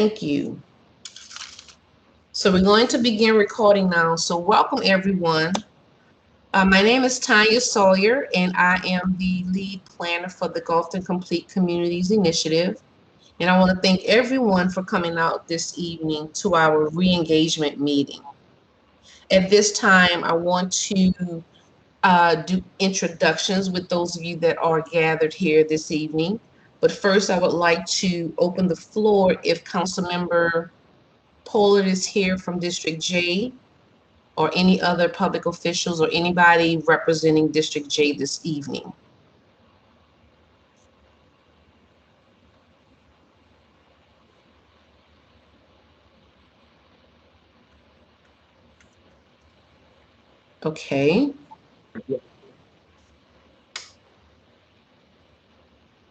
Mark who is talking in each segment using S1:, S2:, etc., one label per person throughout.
S1: Thank you. So we're going to begin recording now. So welcome everyone. My name is Tanya Sawyer and I am the lead planner for the Gulfton Complete Communities Initiative. And I want to thank everyone for coming out this evening to our re-engagement meeting. At this time, I want to do introductions with those of you that are gathered here this evening. But first, I would like to open the floor if Councilmember Pollard is here from District J, or any other public officials or anybody representing District J this evening. Okay.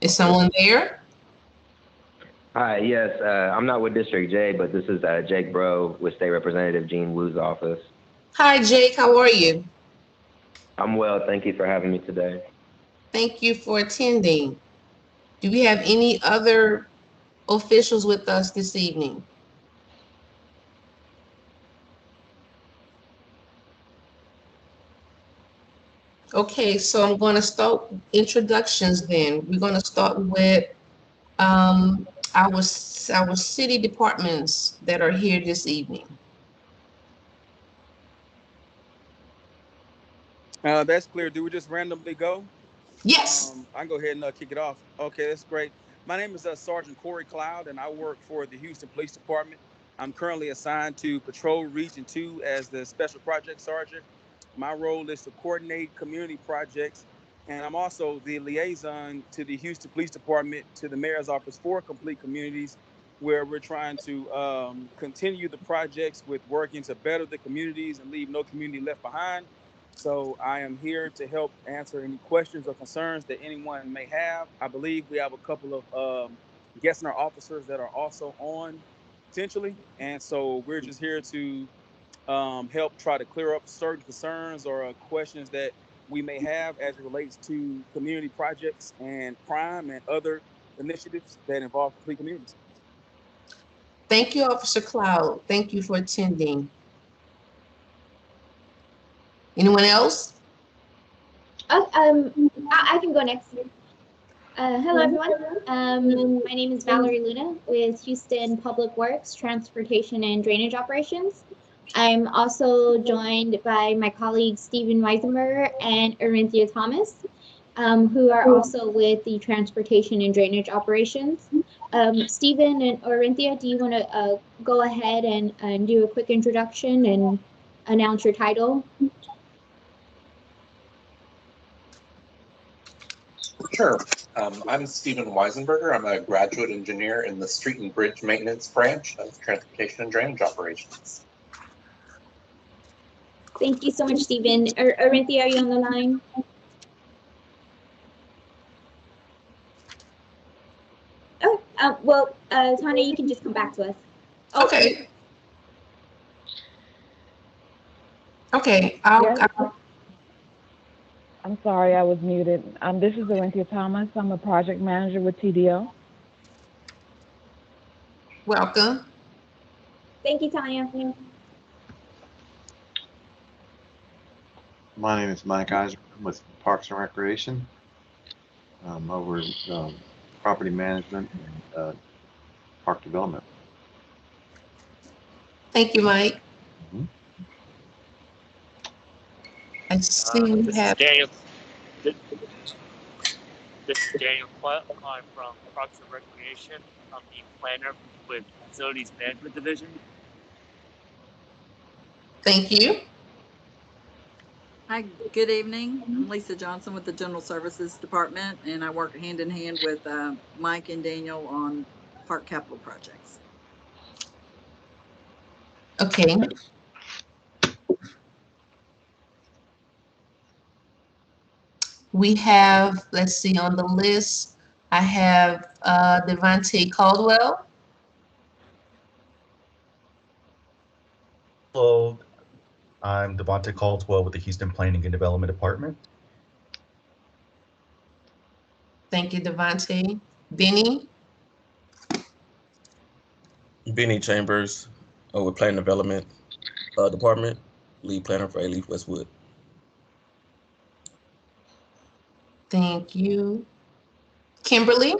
S1: Is someone there?
S2: Hi, yes, I'm not with District J, but this is Jake Bro with State Representative Gene Wu's office.
S1: Hi, Jake, how are you?
S2: I'm well, thank you for having me today.
S1: Thank you for attending. Do we have any other officials with us this evening? Okay, so I'm going to start introductions then. We're going to start with our city departments that are here this evening.
S3: That's clear. Do we just randomly go?
S1: Yes.
S3: I can go ahead and kick it off. Okay, that's great. My name is Sergeant Corey Cloud, and I work for the Houston Police Department. I'm currently assigned to Patrol Region 2 as the Special Project Sergeant. My role is to coordinate community projects, and I'm also the liaison to the Houston Police Department to the Mayor's Office for Complete Communities, where we're trying to continue the projects with working to better the communities and leave no community left behind. So I am here to help answer any questions or concerns that anyone may have. I believe we have a couple of guests and our officers that are also on potentially. And so we're just here to help try to clear up certain concerns or questions that we may have as it relates to community projects and crime and other initiatives that involve complete communities.
S1: Thank you, Officer Cloud. Thank you for attending. Anyone else?
S4: I can go next. Hello, everyone. My name is Valerie Luna with Houston Public Works, Transportation and Drainage Operations. I'm also joined by my colleagues Stephen Weisenberger and Arinthia Thomas, who are also with the Transportation and Drainage Operations. Stephen and Arinthia, do you want to go ahead and do a quick introduction and announce your title?
S5: Sure. I'm Stephen Weisenberger. I'm a graduate engineer in the Street and Bridge Maintenance branch of Transportation and Drainage Operations.
S4: Thank you so much, Stephen. Arinthia, are you on the line? Oh, well, Tanya, you can just come back to us.
S1: Okay. Okay.
S6: I'm sorry, I was muted. This is Arinthia Thomas. I'm a project manager with TDO.
S1: Welcome.
S4: Thank you, Tanya.
S7: My name is Mike Eisner. I'm with Parks and Recreation. Over property management and park development.
S1: Thank you, Mike. I see we have.
S8: This is Daniel Clark. I'm from Parks and Recreation. I'm the planner with Facilities Management Division.
S1: Thank you.
S9: Hi, good evening. I'm Lisa Johnson with the General Services Department, and I work hand in hand with Mike and Daniel on park capital projects.
S1: Okay. We have, let's see, on the list, I have Devontae Caldwell.
S10: Hello, I'm Devontae Caldwell with the Houston Planning and Development Department.
S1: Thank you, Devontae. Benny?
S11: Benny Chambers with Planning Development Department, lead planner for A-Leaf Westwood.
S1: Thank you. Kimberly?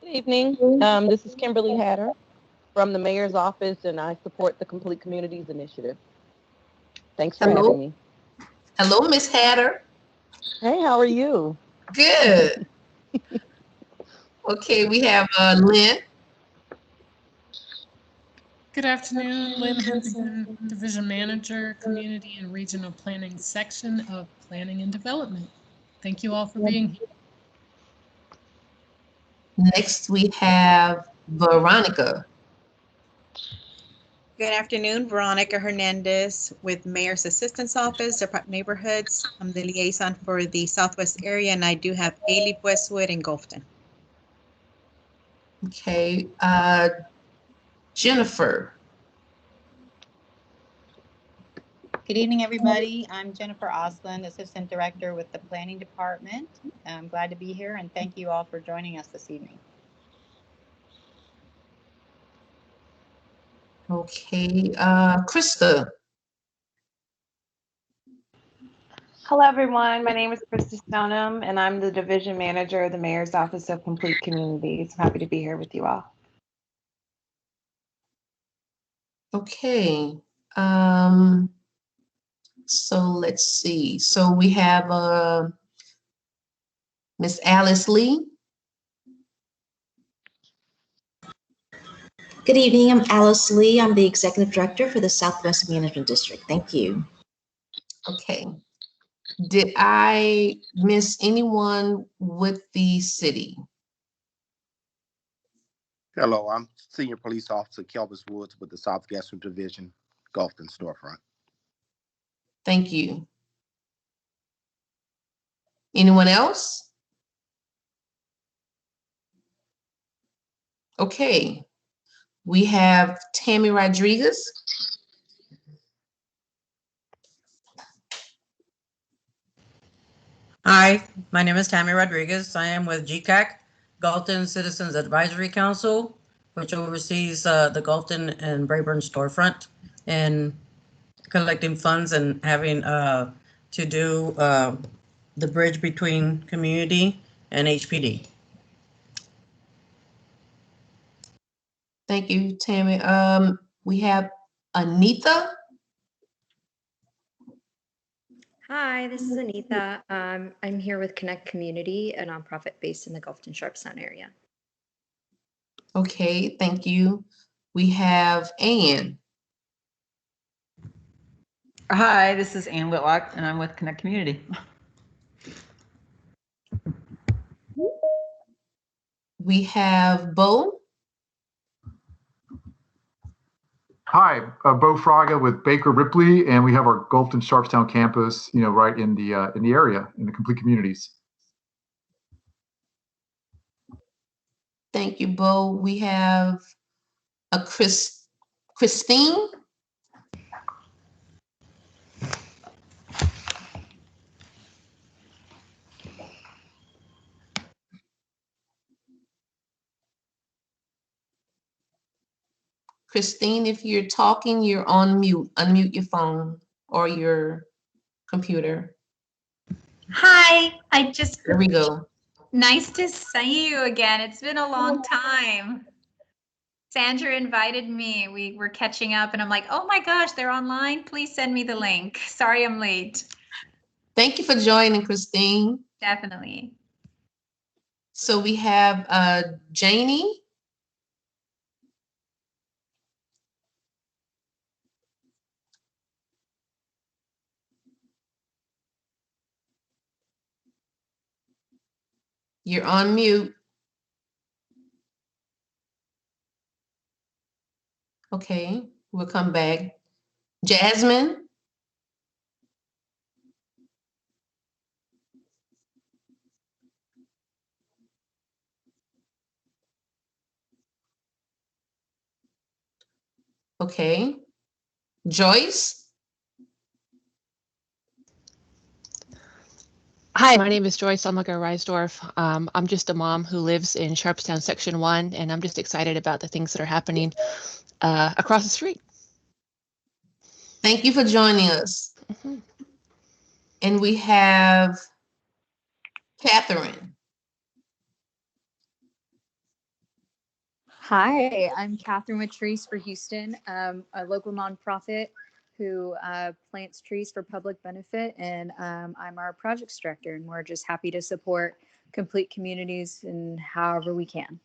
S12: Good evening. This is Kimberly Hatter from the Mayor's Office, and I support the Complete Communities Initiative. Thanks for having me.
S1: Hello, Miss Hatter.
S12: Hey, how are you?
S1: Good. Okay, we have Lynn.
S13: Good afternoon, Lynn Henson, Division Manager, Community and Regional Planning Section of Planning and Development. Thank you all for being here.
S1: Next, we have Veronica.
S14: Good afternoon, Veronica Hernandez with Mayor's Assistance Office, Department of Neighborhoods. I'm the liaison for the Southwest area, and I do have A-Leaf, Westwood, and Gulfton.
S1: Okay, Jennifer.
S15: Good evening, everybody. I'm Jennifer Osland, Assistant Director with the Planning Department. I'm glad to be here, and thank you all for joining us this evening.
S1: Okay, Krista.
S16: Hello, everyone. My name is Christy Stoneham, and I'm the Division Manager of the Mayor's Office of Complete Communities. I'm happy to be here with you all.
S1: Okay, so let's see. So we have Miss Alice Lee.
S17: Good evening, I'm Alice Lee. I'm the Executive Director for the Southwest Management District. Thank you.
S1: Okay. Did I miss anyone with the city?
S18: Hello, I'm Senior Police Officer Kelvis Woods with the Southwestern Division, Gulfton storefront.
S1: Thank you. Anyone else? Okay. We have Tammy Rodriguez.
S19: Hi, my name is Tammy Rodriguez. I am with GCAC, Gulfton Citizens Advisory Council, which oversees the Gulfton and Brayburn storefront and collecting funds and having to do the bridge between community and HPD.
S1: Thank you, Tammy. We have Anita.
S20: Hi, this is Anita. I'm here with Connect Community, a nonprofit based in the Gulfton Sharpstown area.
S1: Okay, thank you. We have Ann.
S21: Hi, this is Ann Whitlock, and I'm with Connect Community.
S1: We have Bo.
S22: Hi, Bo Fraga with Baker Ripley, and we have our Gulfton Sharpstown campus, right in the area, in the Complete Communities.
S1: Thank you, Bo. We have a Christine. Christine, if you're talking, you're on mute. Unmute your phone or your computer.
S23: Hi,
S1: There we go.
S23: nice to see you again. It's been a long time. Sandra invited me. We were catching up and I'm like, oh my gosh, they're online. Please send me the link. Sorry I'm late.
S1: Thank you for joining, Christine.
S23: Definitely.
S1: So we have Janie. You're on mute. Okay, we'll come back. Jasmine. Okay. Joyce.
S2: Hi, my name is Joyce Reisdorf. I'm just a mom who lives in Sharpstown Section 1, and I'm just excited about the things that are happening across the street.
S1: Thank you for joining us. And we have Catherine.
S3: Hi, I'm Catherine with Trees for Houston, a local nonprofit who plants trees for public benefit, and I'm our projects director, and we're just happy to support complete communities in however we can.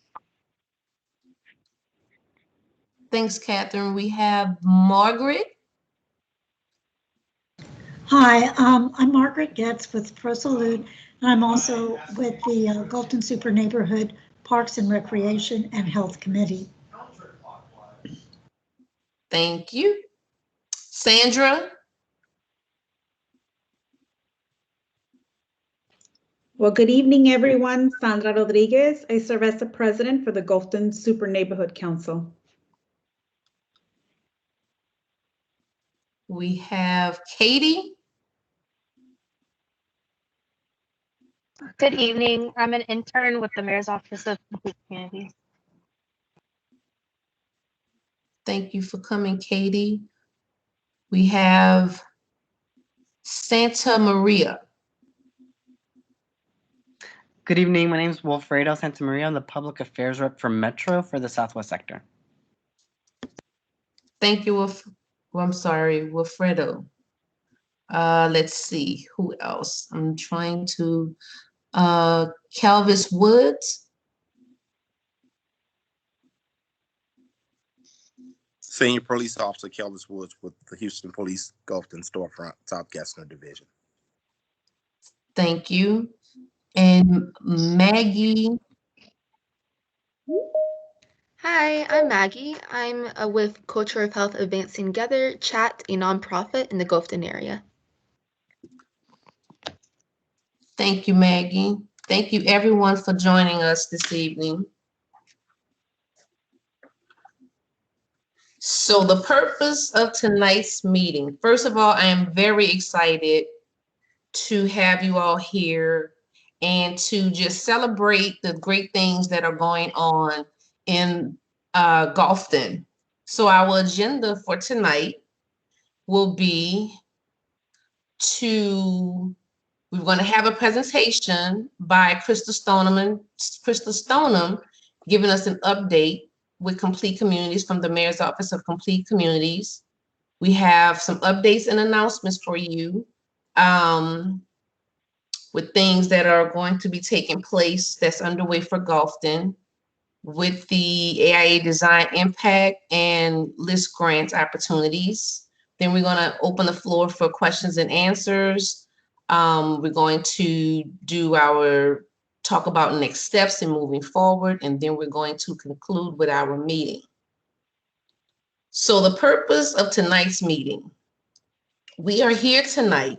S1: Thanks, Catherine. We have Margaret.
S5: Hi, I'm Margaret Getz with Prosalud, and I'm also with the Gulfton Super Neighborhood Parks and Recreation and Health Committee.
S1: Thank you. Sandra.
S24: Well, good evening, everyone. Sandra Rodriguez. I serve as the president for the Gulfton Super Neighborhood Council.
S1: We have Katie.
S25: Good evening. I'm an intern with the Mayor's Office of Complete Communities.
S1: Thank you for coming, Katie. We have Santa Maria.
S26: Good evening. My name is Wilfredo Santa Maria. I'm the public affairs rep for Metro for the Southwest sector.
S1: Thank you, Wilfredo. Let's see, who else? I'm trying to, Calvis Woods.
S18: Senior Police Officer Kelvis Woods with the Houston Police Gulfton Storefront, South Gessner Division.
S1: Thank you. And Maggie.
S27: Hi, I'm Maggie. I'm with Culture of Health Advancing Together, Chat, a nonprofit in the Gulfton area.
S1: Thank you, Maggie. Thank you, everyone, for joining us this evening. So the purpose of tonight's meeting, first of all, I am very excited to have you all here and to just celebrate the great things that are going on in Gulfton. So our agenda for tonight will be we're going to have a presentation by Christy Stoneham giving us an update with Complete Communities from the Mayor's Office of Complete Communities. We have some updates and announcements for you with things that are going to be taking place that's underway for Gulfton with the AIA Design Impact and List Grants opportunities. Then we're going to open the floor for questions and answers. We're going to talk about next steps and moving forward, and then we're going to conclude with our meeting. So the purpose of tonight's meeting, we are here tonight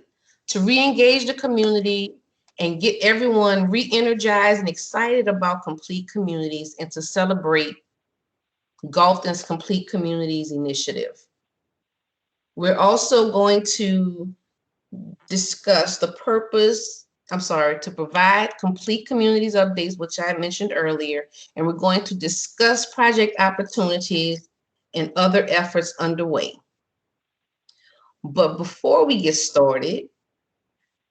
S1: to re-engage the community and get everyone re-energized and excited about Complete Communities and to celebrate Gulfton's Complete Communities initiative. We're also going to discuss the purpose, to provide Complete Communities updates, which I mentioned earlier, and we're going to discuss project opportunities and other efforts underway. But before we get started,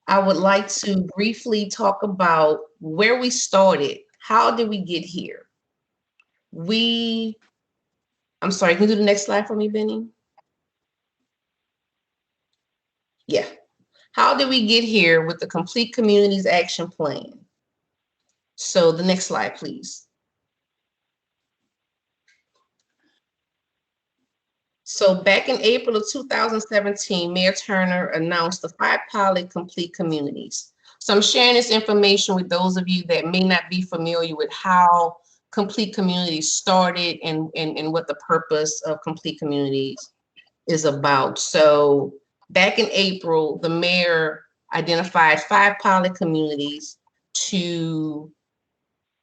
S1: I would like to briefly talk about where we started. How did we get here? I'm sorry, can you do the next slide for me, Benny? Yeah. How did we get here with the Complete Communities Action Plan? So the next slide, please. So back in April of 2017, Mayor Turner announced the 5 pilot Complete Communities. So I'm sharing this information with those of you that may not be familiar with how Complete Communities started and what the purpose of Complete Communities is about. So back in April, the mayor identified 5 pilot communities to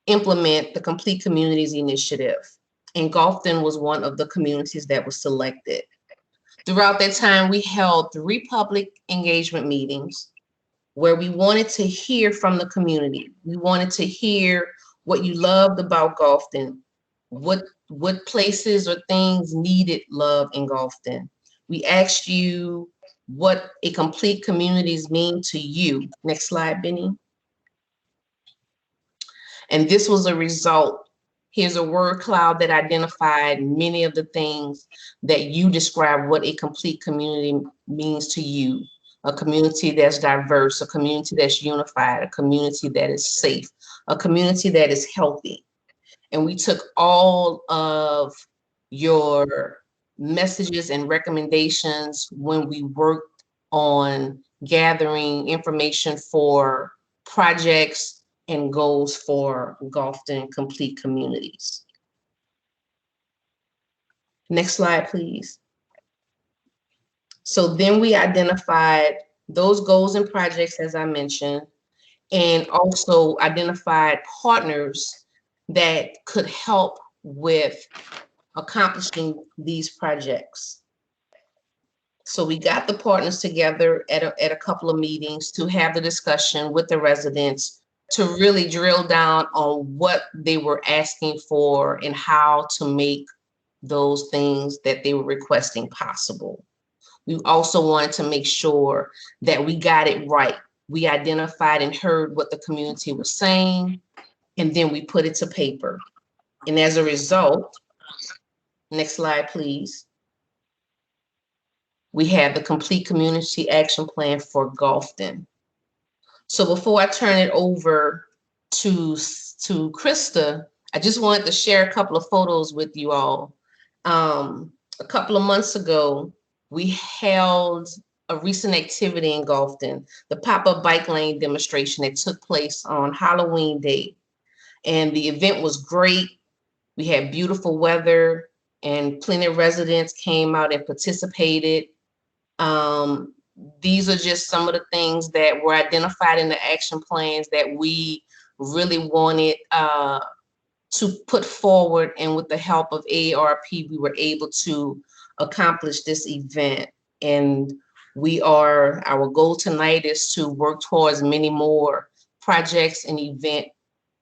S1: implement the Complete Communities initiative. And Gulfton was one of the communities that was selected. Throughout that time, we held 3 public engagement meetings. where we wanted to hear from the community. We wanted to hear what you loved about Gulfton, what places or things needed love in Gulfton. We asked you what a complete communities mean to you. Next slide, Benny. And this was a result. Here's a word cloud that identified many of the things that you describe what a complete community means to you. A community that's diverse, a community that's unified, a community that is safe, a community that is healthy. And we took all of your messages and recommendations when we worked on gathering information for projects and goals for Gulfton complete communities. Next slide, please. So then we identified those goals and projects, as I mentioned, and also identified partners that could help with accomplishing these projects. So we got the partners together at a couple of meetings to have the discussion with the residents to really drill down on what they were asking for and how to make those things that they were requesting possible. We also wanted to make sure that we got it right. We identified and heard what the community was saying, and then we put it to paper. And as a result, next slide, please. We have the complete community action plan for Gulfton. So before I turn it over to Krista, I just wanted to share a couple of photos with you all. A couple of months ago, we held a recent activity in Gulfton, the pop-up bike lane demonstration that took place on Halloween Day. And the event was great. We had beautiful weather and plenty of residents came out and participated. These are just some of the things that were identified in the action plans that we really wanted to put forward. And with the help of AARP, we were able to accomplish this event. And our goal tonight is to work towards many more projects and events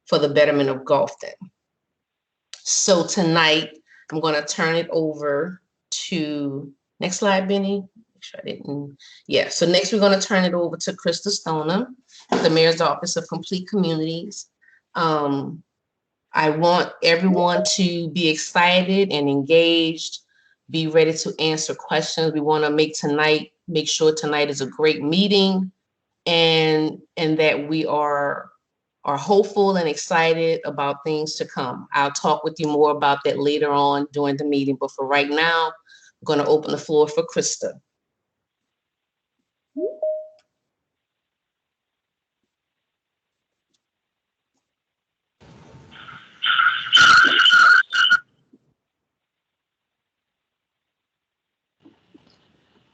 S1: for the betterment of Gulfton. So tonight, I'm going to turn it over to, next slide, Benny. Make sure I didn't, yeah. So next, we're going to turn it over to Christy Stoneham, the Mayor's Office of Complete Communities. I want everyone to be excited and engaged, be ready to answer questions. We want to make sure tonight is a great meeting, and that we are hopeful and excited about things to come. I'll talk with you more about that later on during the meeting, but for right now, I'm going to open the floor for Krista.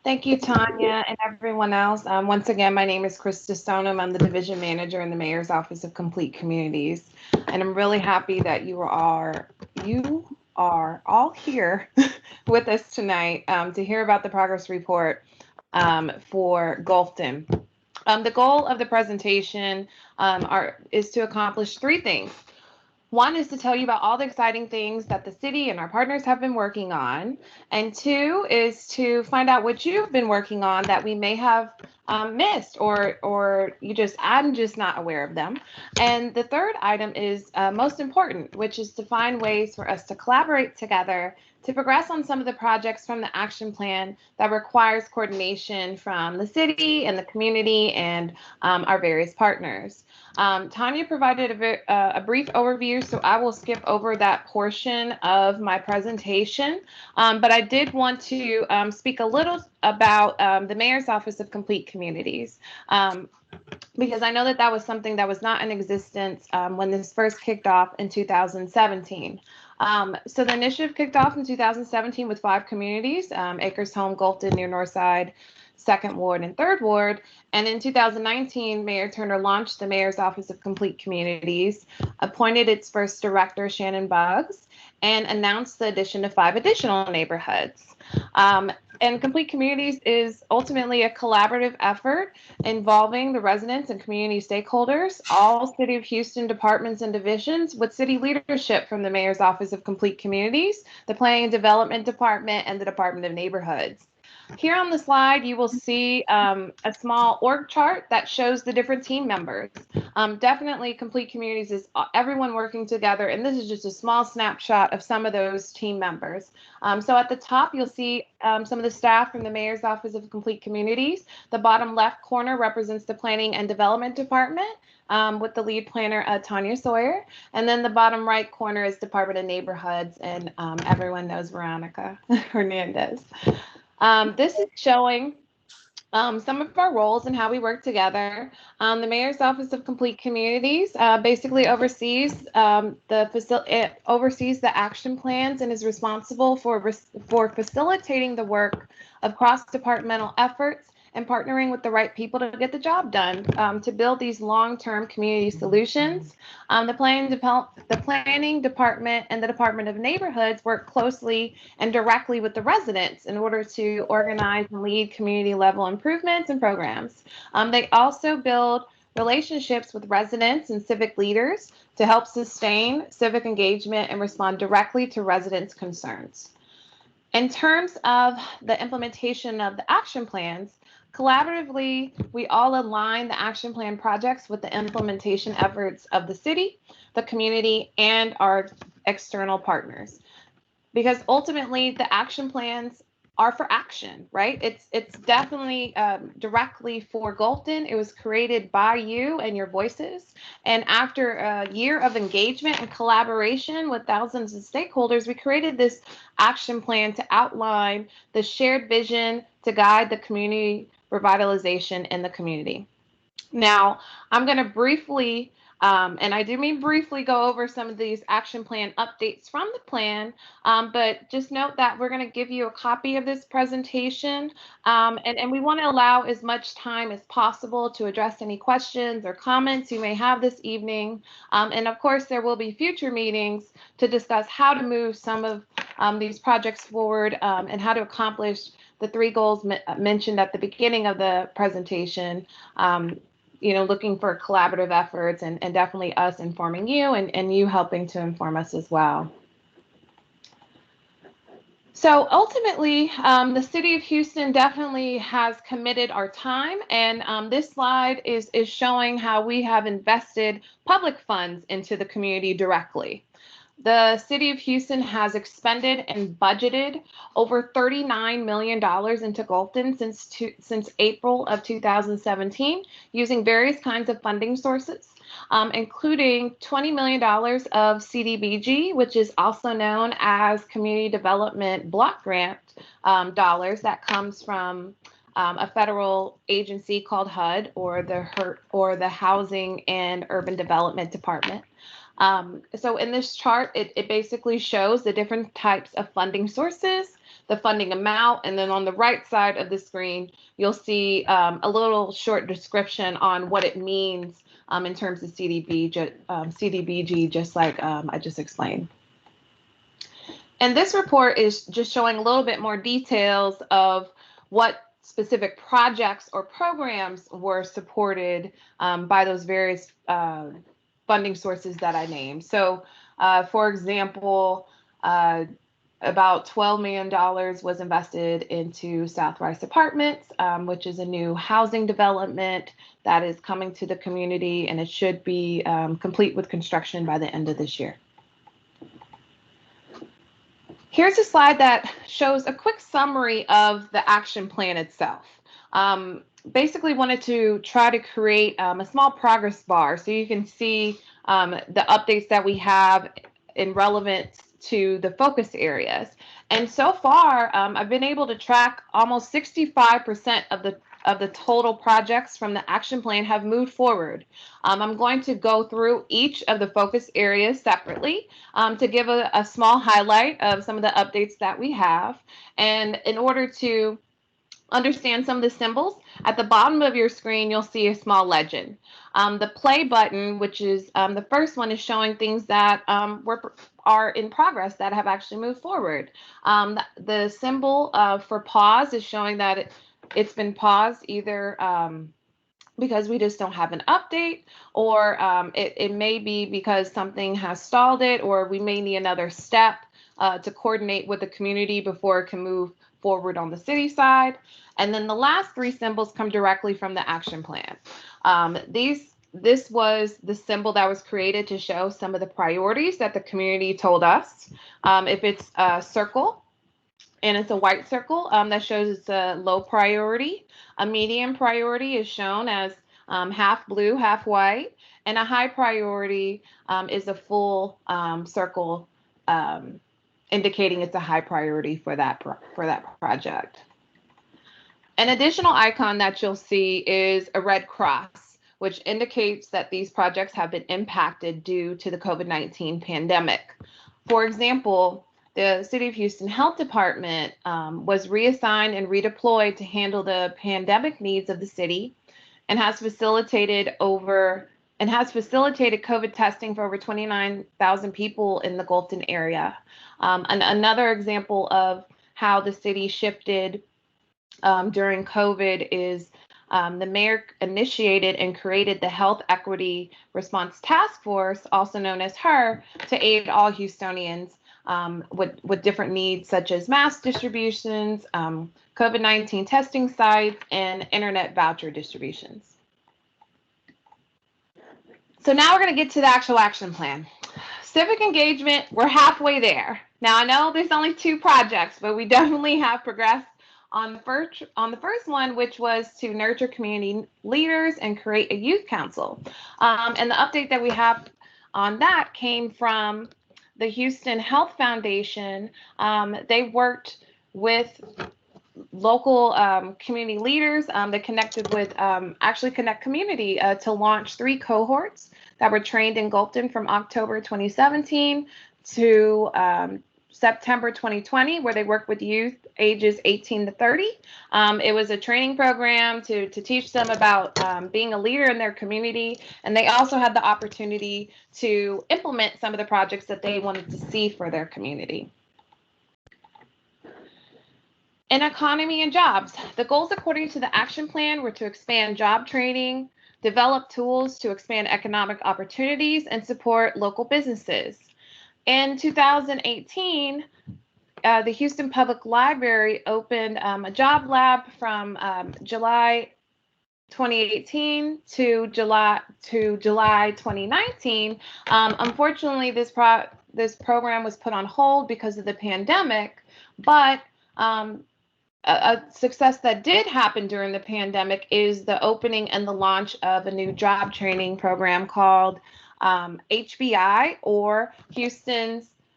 S27: Thank you, Tanya, and everyone else. Once again, my name is Christy Stoneham. I'm the Division Manager in the Mayor's Office of Complete Communities. And I'm really happy that you are all here with us tonight to hear about the progress report for Gulfton. The goal of the presentation is to accomplish three things. One is to tell you about all the exciting things that the city and our partners have been working on. And two is to find out what you've been working on that we may have missed or I'm just not aware of them. And the third item is most important, which is to find ways for us to collaborate together to progress on some of the projects from the action plan that requires coordination from the city and the community and our various partners. Tanya provided a brief overview, so I will skip over that portion of my presentation. But I did want to speak a little about the Mayor's Office of Complete Communities, because I know that was something that was not in existence when this first kicked off in 2017. So the initiative kicked off in 2017 with 5 communities, Acres Home, Gulfton, near Northside, 2nd Ward, and 3rd Ward. And in 2019, Mayor Turner launched the Mayor's Office of Complete Communities, appointed its first director, Shannon Buggs, and announced the addition of 5 additional neighborhoods. And Complete Communities is ultimately a collaborative effort involving the residents and community stakeholders, all City of Houston departments and divisions, with city leadership from the Mayor's Office of Complete Communities, the Planning and Development Department, and the Department of Neighborhoods. Here on the slide, you will see a small org chart that shows the different team members. Definitely Complete Communities is everyone working together, and this is just a small snapshot of some of those team members. So at the top, you'll see some of the staff from the Mayor's Office of Complete Communities. The bottom left corner represents the Planning and Development Department with the lead planner, Tanya Sawyer. And then the bottom right corner is Department of Neighborhoods, and everyone knows Veronica Hernandez. This is showing some of our roles and how we work together. The Mayor's Office of Complete Communities basically oversees the action plans and is responsible for facilitating the work of cross-departmental efforts and partnering with the right people to get the job done to build these long-term community solutions. The planning department and the Department of Neighborhoods work closely and directly with the residents in order to organize and lead community-level improvements and programs. They also build relationships with residents and civic leaders to help sustain civic engagement and respond directly to residents' concerns. In terms of the implementation of the action plans, collaboratively, we all align the action plan projects with the implementation efforts of the city, the community, and our external partners. Because ultimately, the action plans are for action, right? It's definitely directly for Gulfton. It was created by you and your voices. And after a year of engagement and collaboration with thousands of stakeholders, we created this action plan to outline the shared vision to guide the community revitalization in the community. Now, I'm going to briefly, and I do mean briefly, go over some of these action plan updates from the plan, but just note that we're going to give you a copy of this presentation, and we want to allow as much time as possible to address any questions or comments you may have this evening. And of course, there will be future meetings to discuss how to move some of these projects forward and how to accomplish the 3 goals mentioned at the beginning of the presentation, looking for collaborative efforts and definitely us informing you and you helping to inform us as well. So ultimately, the City of Houston definitely has committed our time, and this slide is showing how we have invested public funds into the community directly. The City of Houston has expended and budgeted over $39 million into Gulfton since April of 2017, using various kinds of funding sources, including $20 million of CDBG, which is also known as Community Development Block Grant dollars that comes from a federal agency called HUD, or the Housing and Urban Development Department. So in this chart, it basically shows the different types of funding sources, the funding amount, and then on the right side of the screen, you'll see a little short description on what it means in terms of CDBG, just like I just explained. And this report is just showing a little bit more details of what specific projects or programs were supported by those various funding sources that I named. So, for example, about $12 million was invested into Southrise Apartments, which is a new housing development that is coming to the community, and it should be complete with construction by the end of this year. Here's a slide that shows a quick summary of the action plan itself. Basically wanted to try to create a small progress bar so you can see the updates that we have in relevance to the focus areas. And so far, I've been able to track almost 65% of the total projects from the action plan have moved forward. I'm going to go through each of the focus areas separately to give a small highlight of some of the updates that we have. And in order to understand some of the symbols, at the bottom of your screen, you'll see a small legend. The play button, which is the first one, is showing things that are in progress that have actually moved forward. The symbol for pause is showing that it's been paused either because we just don't have an update, or it may be because something has stalled it, or we may need another step to coordinate with the community before it can move forward on the city side. And then the last three symbols come directly from the action plan. This was the symbol that was created to show some of the priorities that the community told us. If it's a circle, and it's a white circle, that shows it's a low priority. A medium priority is shown as half blue, half white, and a high priority is a full circle, indicating it's a high priority for that project. An additional icon that you'll see is a red cross, which indicates that these projects have been impacted due to the COVID-19 pandemic. For example, the City of Houston Health Department was reassigned and redeployed to handle the pandemic needs of the city, and has facilitated COVID testing for over 29,000 people in the Gulfton area. And another example of how the city shifted during COVID is the mayor initiated and created the Health Equity Response Task Force, also known as HER, to aid all Houstonians with different needs such as mask distributions, COVID-19 testing sites, and internet voucher distributions. So now we're going to get to the actual action plan. Civic engagement, we're halfway there. Now I know there's only 2 projects, but we definitely have progressed on the first one, which was to nurture community leaders and create a youth council. And the update that we have on that came from the Houston Health Foundation. They worked with local community leaders that connected with actually Connect Community to launch 3 cohorts that were trained in Gulfton from October 2017 to September 2020, where they worked with youth ages 18 to 30. It was a training program to teach them about being a leader in their community, and they also had the opportunity to implement some of the projects that they wanted to see for their community. In economy and jobs, the goals according to the action plan were to expand job training, develop tools to expand economic opportunities, and support local businesses. In 2018, the Houston Public Library opened a job lab from July 2018 to July 2019. Unfortunately, this program was put on hold because of the pandemic, but a success that did happen during the pandemic is the opening and the launch of a new job training program called HBI, or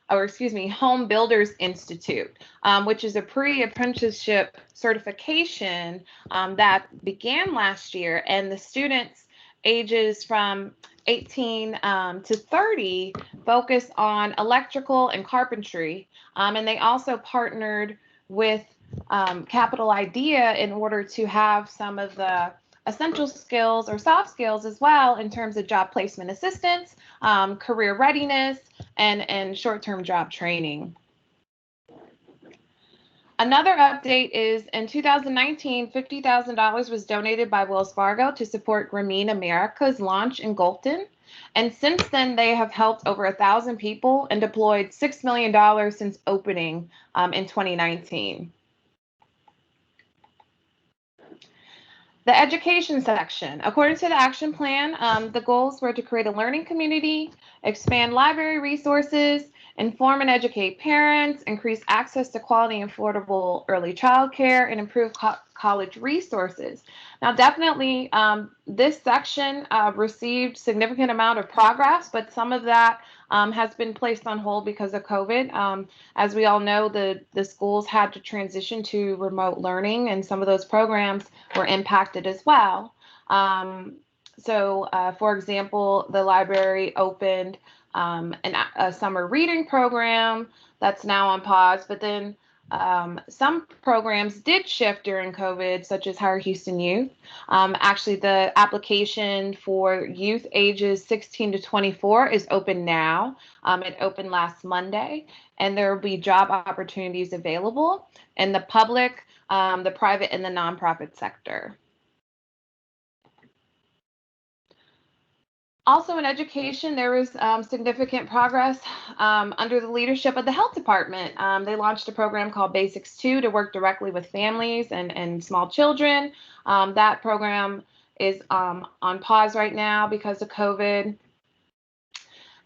S27: Home Builders Institute, which is a pre-apprenticeship certification that began last year, and the students ages from 18 to 30 focus on electrical and carpentry, and they also partnered with Capital Idea in order to have some of the essential skills or soft skills as well in terms of job placement assistance, career readiness, and short-term job training. Another update is in 2019, $50,000 was donated by Wells Fargo to support Grameen America's launch in Gulfton. And since then, they have helped over 1,000 people and deployed $6 million since opening in 2019. The education section. According to the action plan, the goals were to create a learning community, expand library resources, inform and educate parents, increase access to quality and affordable early childcare, and improve college resources. Now, definitely, this section received significant amount of progress, but some of that has been placed on hold because of COVID. As we all know, the schools had to transition to remote learning, and some of those programs were impacted as well. For example, the library opened a summer reading program that's now on pause, but then Some programs did shift during COVID, such as Hire Houston Youth. Actually, the application for youth ages 16 to 24 is open now. It opened last Monday, and there will be job opportunities available in the public, the private, and the nonprofit sector. Also in education, there was significant progress under the leadership of the health department. They launched a program called Basics 2 to work directly with families and small children. That program is on pause right now because of COVID.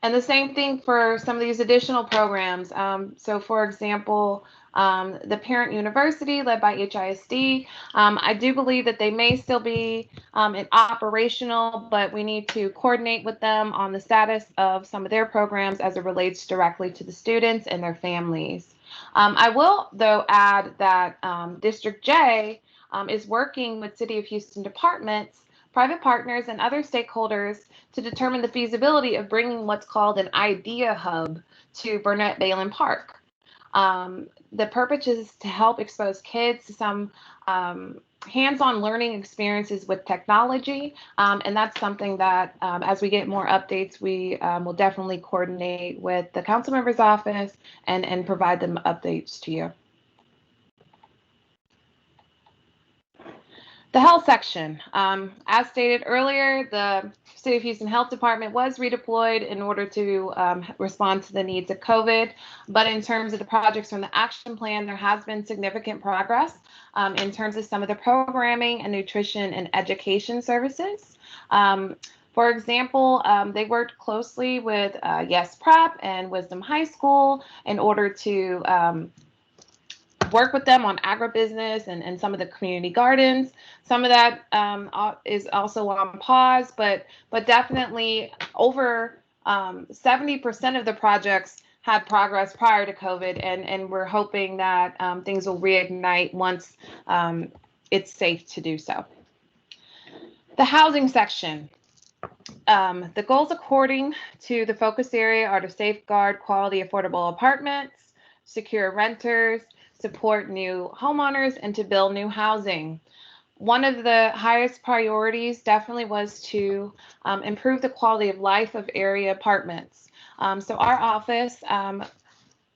S27: And the same thing for some of these additional programs. So for example, the Parent University led by HISD, I do believe that they may still be operational, but we need to coordinate with them on the status of some of their programs as it relates directly to the students and their families. I will, though, add that District J is working with City of Houston departments, private partners, and other stakeholders to determine the feasibility of bringing what's called an idea hub to Burnett Balin Park. The purpose is to help expose kids to some hands-on learning experiences with technology, and that's something that as we get more updates, we will definitely coordinate with the council member's office and provide them updates to you. The health section, as stated earlier, the City of Houston Health Department was redeployed in order to respond to the needs of COVID. But in terms of the projects from the action plan, there has been significant progress in terms of some of the programming and nutrition and education services. For example, they worked closely with Yes Prep and Wisdom High School in order to work with them on agribusiness and some of the community gardens. Some of that is also on pause, but definitely over 70% of the projects had progress prior to COVID, and we're hoping that things will reignite once it's safe to do so. The housing section. The goals according to the focus area are to safeguard quality affordable apartments, secure renters, support new homeowners, and to build new housing. One of the highest priorities definitely was to improve the quality of life of area apartments. So our office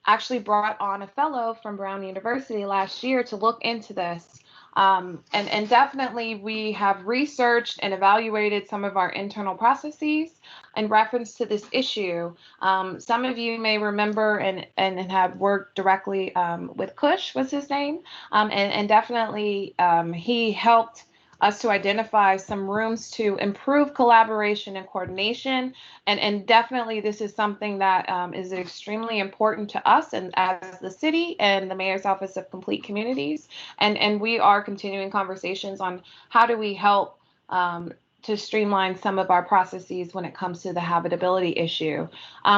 S27: actually brought on a fellow from Brown University last year to look into this. And definitely we have researched and evaluated some of our internal processes in reference to this issue. Some of you may remember and have worked directly with Kush, was his name, and definitely he helped us to identify some rooms to improve collaboration and coordination. And definitely this is something that is extremely important to us and as the city and the Mayor's Office of Complete Communities. And we are continuing conversations on how do we help to streamline some of our processes when it comes to the habitability issue.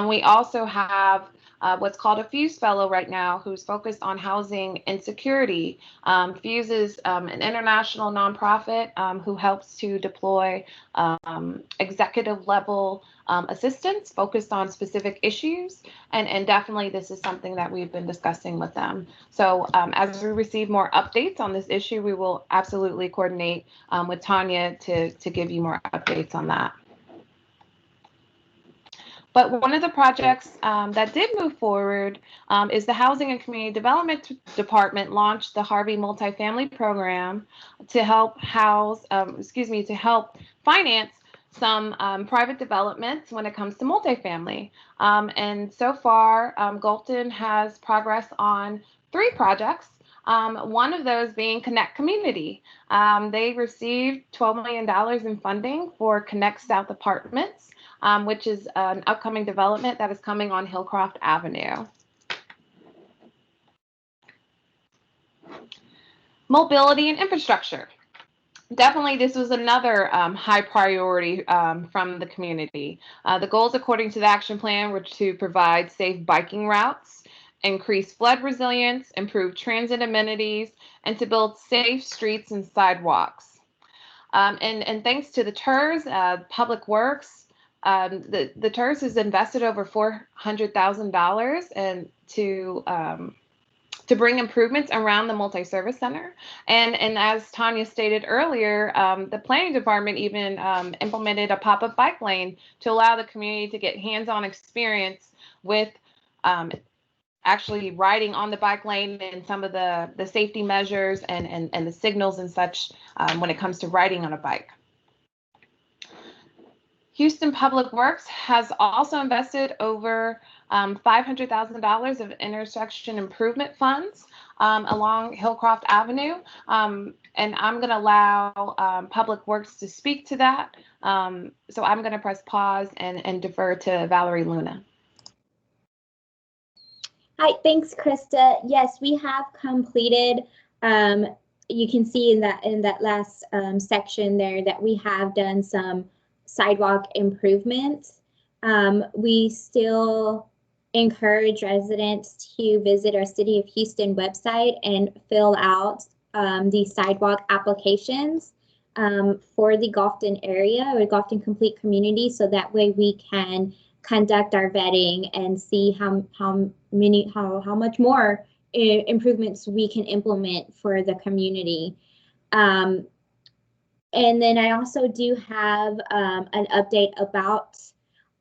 S27: We also have what's called a Fuse Fellow right now who's focused on housing insecurity. Fuse is an international nonprofit who helps to deploy executive level assistance focused on specific issues. And definitely this is something that we've been discussing with them. So as we receive more updates on this issue, we will absolutely coordinate with Tanya to give you more updates on that. But one of the projects that did move forward is the Housing and Community Development Department launched the Harvey Multifamily program to help to help finance some private developments when it comes to multifamily. And so far, Gulfton has progress on 3 projects. One of those being Connect Community. They received $12 million in funding for Connect South Apartments, which is an upcoming development that is coming on Hillcroft Avenue. Mobility and infrastructure. Definitely, this was another high priority from the community. The goals according to the action plan were to provide safe biking routes, increase flood resilience, improve transit amenities, and to build safe streets and sidewalks. And thanks to the TERS, Public Works, the TERS has invested over $400,000 and to to bring improvements around the multi-service center. And as Tanya stated earlier, the planning department even implemented a pop-up bike lane to allow the community to get hands-on experience with actually riding on the bike lane and some of the safety measures and the signals and such when it comes to riding on a bike. Houston Public Works has also invested over $500,000 of intersection improvement funds along Hillcroft Avenue. And I'm going to allow Public Works to speak to that. So I'm going to press pause and defer to Valerie Luna.
S4: Hi, thanks, Krista. Yes, we have completed. You can see in that last section there that we have done some sidewalk improvements. We still encourage residents to visit our City of Houston website and fill out the sidewalk applications for the Gulfton area or Gulfton Complete Community, so that way we can conduct our vetting and see how much more improvements we can implement for the community. And then I also do have an update about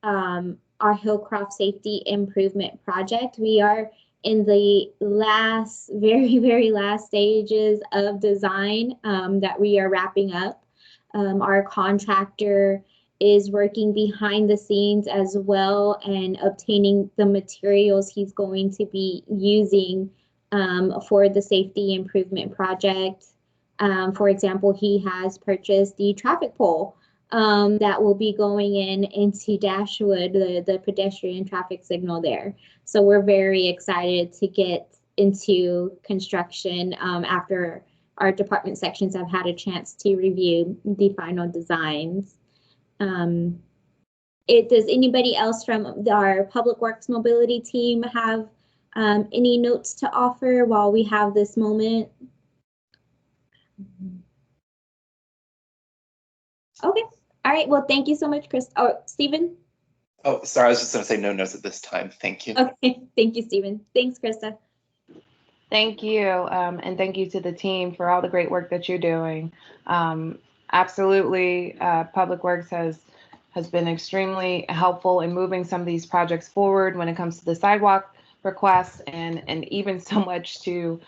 S4: our Hillcroft Safety Improvement Project. We are in the last, very last stages of design that we are wrapping up. Our contractor is working behind the scenes as well and obtaining the materials he's going to be using for the safety improvement project. For example, he has purchased the traffic pole that will be going into Dashwood, the pedestrian traffic signal there. So we're very excited to get into construction after our department sections have had a chance to review the final designs. Does anybody else from our Public Works Mobility team have any notes to offer while we have this moment? Okay. All right. Well, thank you so much, Chris. Oh, Stephen?
S6: Oh, sorry. I was just going to say no notes at this time. Thank you.
S4: Okay. Thank you, Stephen. Thanks, Krista.
S27: Thank you. And thank you to the team for all the great work that you're doing. Absolutely. Public Works has been extremely helpful in moving some of these projects forward when it comes to the sidewalk requests and even so much to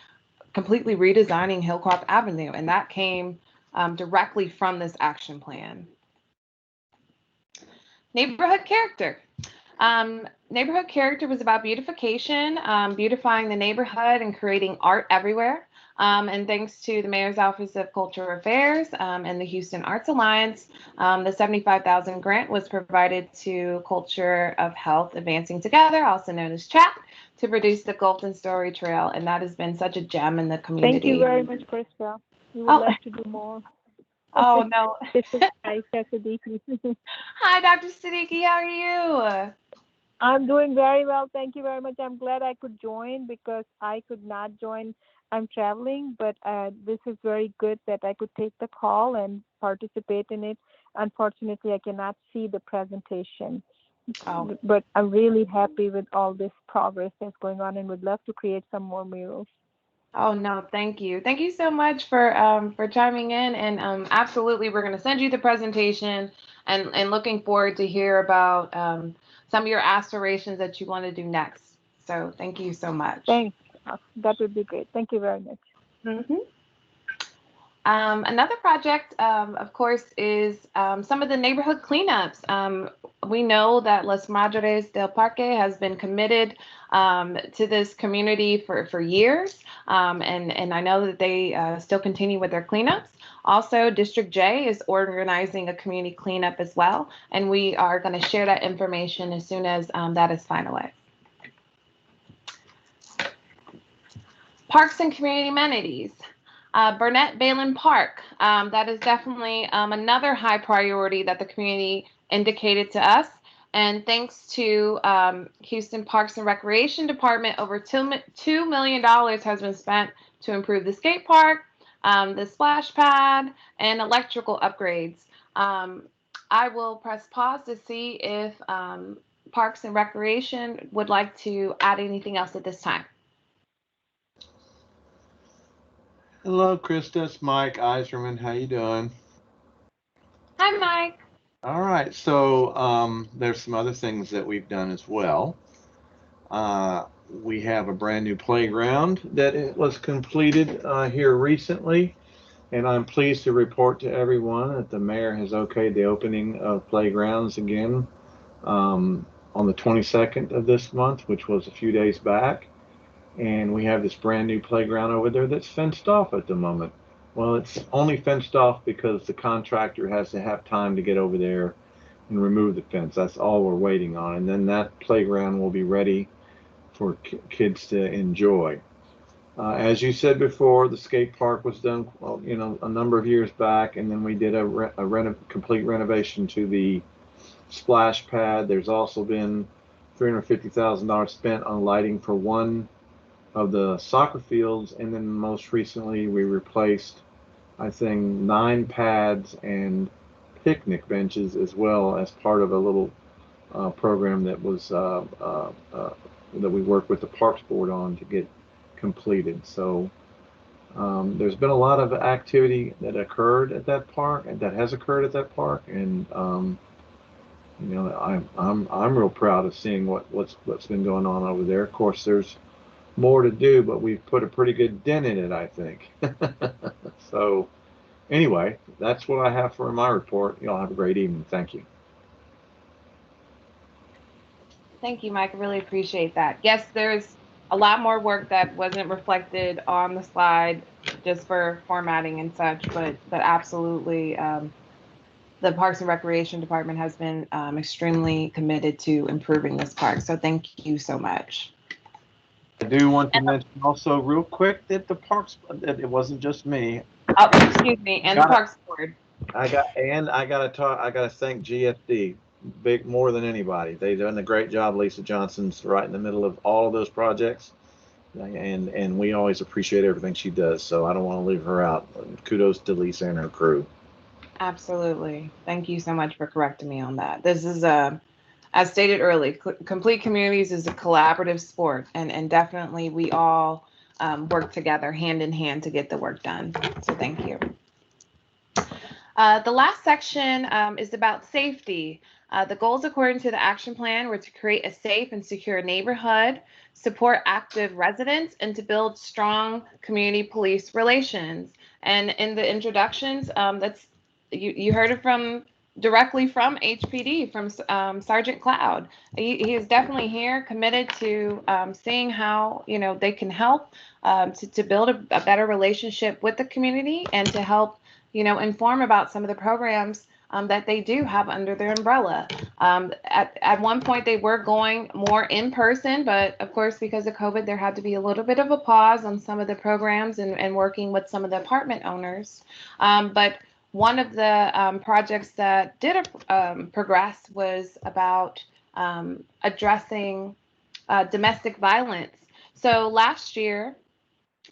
S27: completely redesigning Hillcroft Avenue. And that came directly from this action plan. Neighborhood character. Neighborhood character was about beautification, beautifying the neighborhood and creating art everywhere. And thanks to the Mayor's Office of Cultural Affairs and the Houston Arts Alliance, the $75,000 grant was provided to Culture of Health Advancing Together, also known as CHAT, to produce the Gulfton Story Trail. And that has been such a gem in the community.
S7: Thank you very much, Krista. We would love to do more.
S27: Oh, no.
S7: This is Aisha Siddiqui.
S27: Hi, Dr. Siddiqui. How are you?
S7: I'm doing very well. Thank you very much. I'm glad I could join because I could not join. I'm traveling, but this is very good that I could take the call and participate in it. Unfortunately, I cannot see the presentation.
S27: Oh.
S7: But I'm really happy with all this progress that's going on and would love to create some more murals.
S27: Oh, no, thank you. Thank you so much for chiming in. And absolutely, we're going to send you the presentation and looking forward to hear about some of your aspirations that you want to do next. So thank you so much.
S7: Thanks. That would be great. Thank you very much.
S27: Mm-hmm. Another project, of course, is some of the neighborhood cleanups. We know that Los Madres del Parque has been committed to this community for years, and I know that they still continue with their cleanups. Also, District J is organizing a community cleanup as well, and we are going to share that information as soon as that is finalized. Parks and community amenities. Burnett Balin Park, that is definitely another high priority that the community indicated to us. And thanks to Houston Parks and Recreation Department, over $2 million has been spent to improve the skate park, the splash pad, and electrical upgrades. I will press pause to see if Parks and Recreation would like to add anything else at this time.
S8: Hello, Krista. It's Mike Eiserman. How you doing?
S27: Hi, Mike.
S8: All right. So there's some other things that we've done as well. We have a brand new playground that it was completed here recently, and I'm pleased to report to everyone that the mayor has okayed the opening of playgrounds again on the 22nd of this month, which was a few days back. And we have this brand new playground over there that's fenced off at the moment. Well, it's only fenced off because the contractor has to have time to get over there and remove the fence. That's all we're waiting on. And then that playground will be ready for kids to enjoy. As you said before, the skate park was done, a number of years back, and then we did a complete renovation to the splash pad. There's also been $350,000 spent on lighting for one of the soccer fields, and then most recently we replaced, I think, 9 pads and picnic benches as well as part of a little program that was that we worked with the Parks Board on to get completed. So there's been a lot of activity that occurred at that park, and that has occurred at that park, and I'm real proud of seeing what's been going on over there. Of course, there's more to do, but we've put a pretty good dent in it, I think. So anyway, that's what I have for my report. Y'all have a great evening. Thank you.
S27: Thank you, Mike. I really appreciate that. Yes, there's a lot more work that wasn't reflected on the slide just for formatting and such, but absolutely the Parks and Recreation Department has been extremely committed to improving this park. So thank you so much.
S8: I do want to mention also real quick that that it wasn't just me.
S27: Oh, excuse me, and the Parks Board.
S8: I gotta thank GFD more than anybody. They've done a great job. Lisa Johnson's right in the middle of all of those projects, and we always appreciate everything she does. So I don't want to leave her out. Kudos to Lisa and her crew.
S27: Absolutely. Thank you so much for correcting me on that. This is as stated earlier, Complete Communities is a collaborative sport, and definitely we all work together hand in hand to get the work done. So thank you. The last section is about safety. The goals according to the action plan were to create a safe and secure neighborhood, support active residents, and to build strong community police relations. And in the introductions, you heard it directly from HPD, from Sergeant Cloud. He is definitely here, committed to seeing how they can help to build a better relationship with the community and to help inform about some of the programs that they do have under their umbrella. At one point, they were going more in person, but of course, because of COVID, there had to be a little bit of a pause on some of the programs and working with some of the apartment owners. But one of the projects that did progress was about addressing domestic violence. So last year,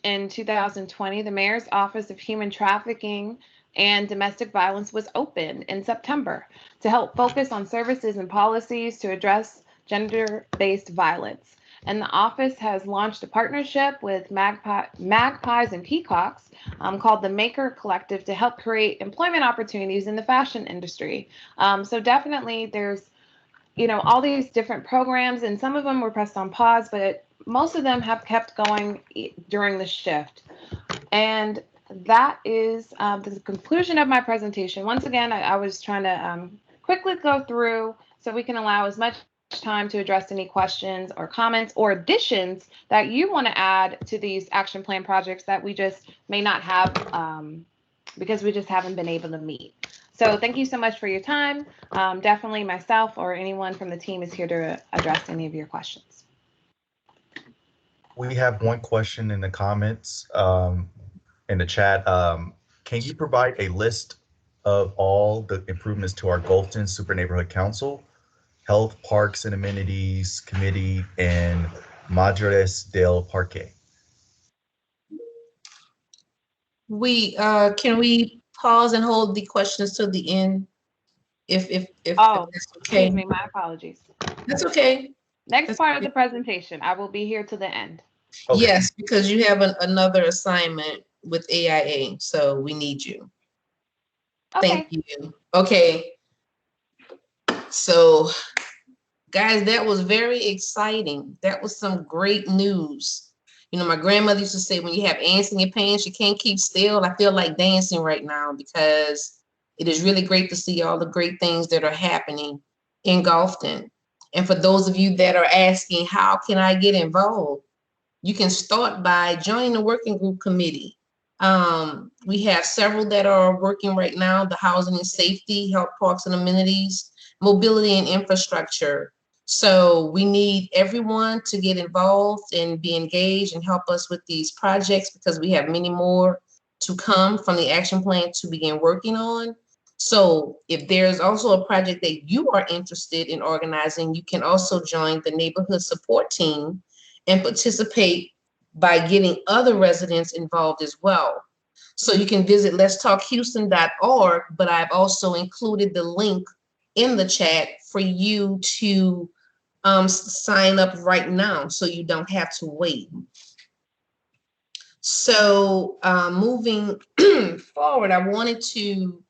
S27: in 2020, the Mayor's Office of Human Trafficking and Domestic Violence was opened in September to help focus on services and policies to address gender-based violence. And the office has launched a partnership with Magpies and Peacocks called the Maker Collective to help create employment opportunities in the fashion industry. So definitely there's, all these different programs, and some of them were pressed on pause, but most of them have kept going during the shift. And that is the conclusion of my presentation. Once again, I was trying to quickly go through so we can allow as much time to address any questions or comments or additions that you want to add to these action plan projects that we just may not have because we just haven't been able to meet. So thank you so much for your time. Definitely myself or anyone from the team is here to address any of your questions.
S9: We have one question in the comments in the chat. Can you provide a list of all the improvements to our Gulfton Super Neighborhood Council, Health, Parks and Amenities Committee, and Madres del Parque?
S1: Can we pause and hold the questions to the end? If that's okay.
S27: Excuse me, my apologies.
S1: That's okay.
S27: Next part of the presentation, I will be here to the end.
S1: Okay. Yes, because you have another assignment with AIA. So we need you.
S25: Okay.
S1: Thank you. Okay. So guys, that was very exciting. That was some great news. You know, my grandmother used to say, when you have ants in your pants, you can't keep still. I feel like dancing right now because it is really great to see all the great things that are happening in Gulfton. And for those of you that are asking, how can I get involved? You can start by joining the working group committee. We have several that are working right now: the housing and safety, health, parks and amenities, mobility and infrastructure. So we need everyone to get involved and be engaged and help us with these projects, because we have many more to come from the action plan to begin working on. So if there's also a project that you are interested in organizing, you can also join the neighborhood support team and participate by getting other residents involved as well. So you can visit letstalkhouston.org, but I've also included the link in the chat for you to sign up right now so you don't have to wait. So moving forward, I wanted to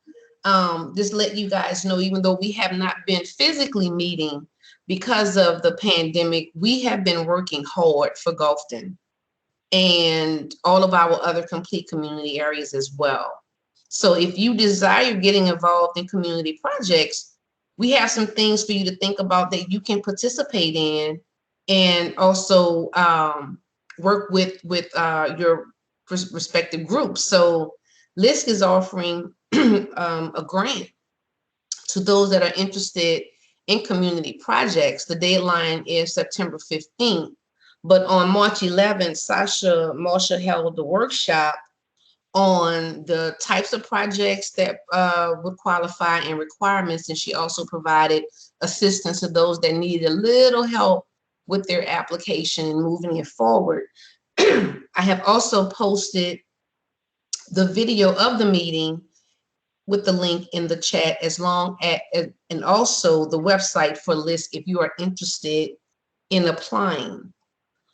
S1: just let you guys know, even though we have not been physically meeting because of the pandemic, we have been working hard for Gulfton and all of our other complete community areas as well. So if you desire getting involved in community projects, we have some things for you to think about that you can participate in, and also work with your respective groups. So LISC is offering a grant to those that are interested in community projects. The deadline is September 15th, but on March 11th, Sasha Marsha held the workshop on the types of projects that would qualify and requirements, and she also provided assistance to those that needed a little help with their application and moving it forward. I have also posted the video of the meeting with the link in the chat, and also the website for LISC if you are interested in applying.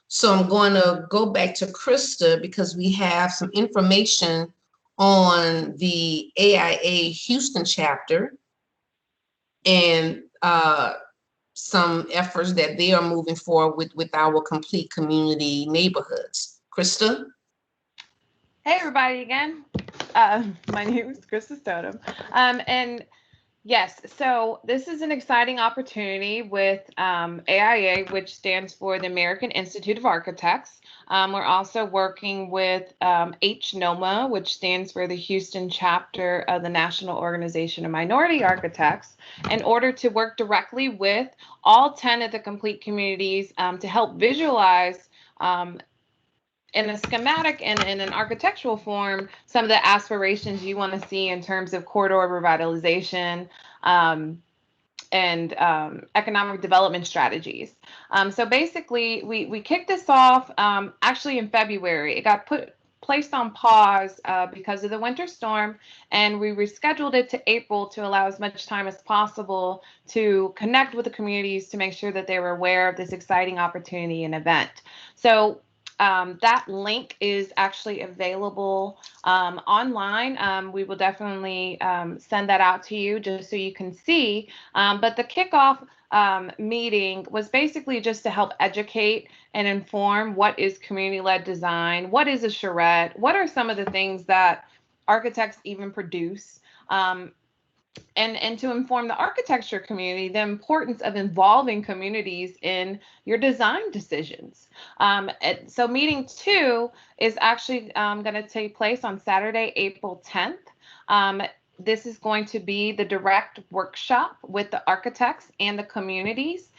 S1: So I'm going to go back to Krista because we have some information on the AIA Houston chapter and some efforts that they are moving forward with our complete community neighborhoods. Krista?
S27: Hey, everybody again. My name is Christy Stoneham. And yes, so this is an exciting opportunity with AIA, which stands for the American Institute of Architects. We're also working with HNOMA, which stands for the Houston chapter of the National Organization of Minority Architects, in order to work directly with all 10 of the complete communities to help visualize in a schematic and in an architectural form some of the aspirations you want to see in terms of corridor revitalization and economic development strategies. So basically, we kicked this off actually in February. It got placed on pause because of the winter storm, and we rescheduled it to April to allow as much time as possible to connect with the communities to make sure that they were aware of this exciting opportunity and event. So that link is actually available online. We will definitely send that out to you just so you can see. But the kickoff meeting was basically just to help educate and inform what is community-led design, what is a charrette, what are some of the things that architects even produce, and to inform the architecture community the importance of involving communities in your design decisions. So meeting 2 is actually going to take place on Saturday, April 10th. This is going to be the direct workshop with the architects and the communities.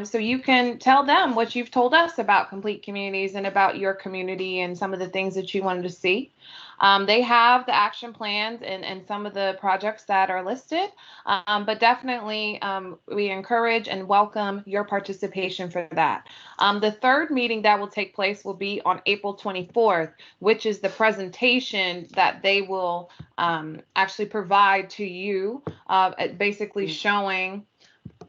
S27: So you can tell them what you've told us about complete communities and about your community and some of the things that you wanted to see. They have the action plans and some of the projects that are listed, but definitely we encourage and welcome your participation for that. The third meeting that will take place will be on April 24th, which is the presentation that they will actually provide to you, basically showing,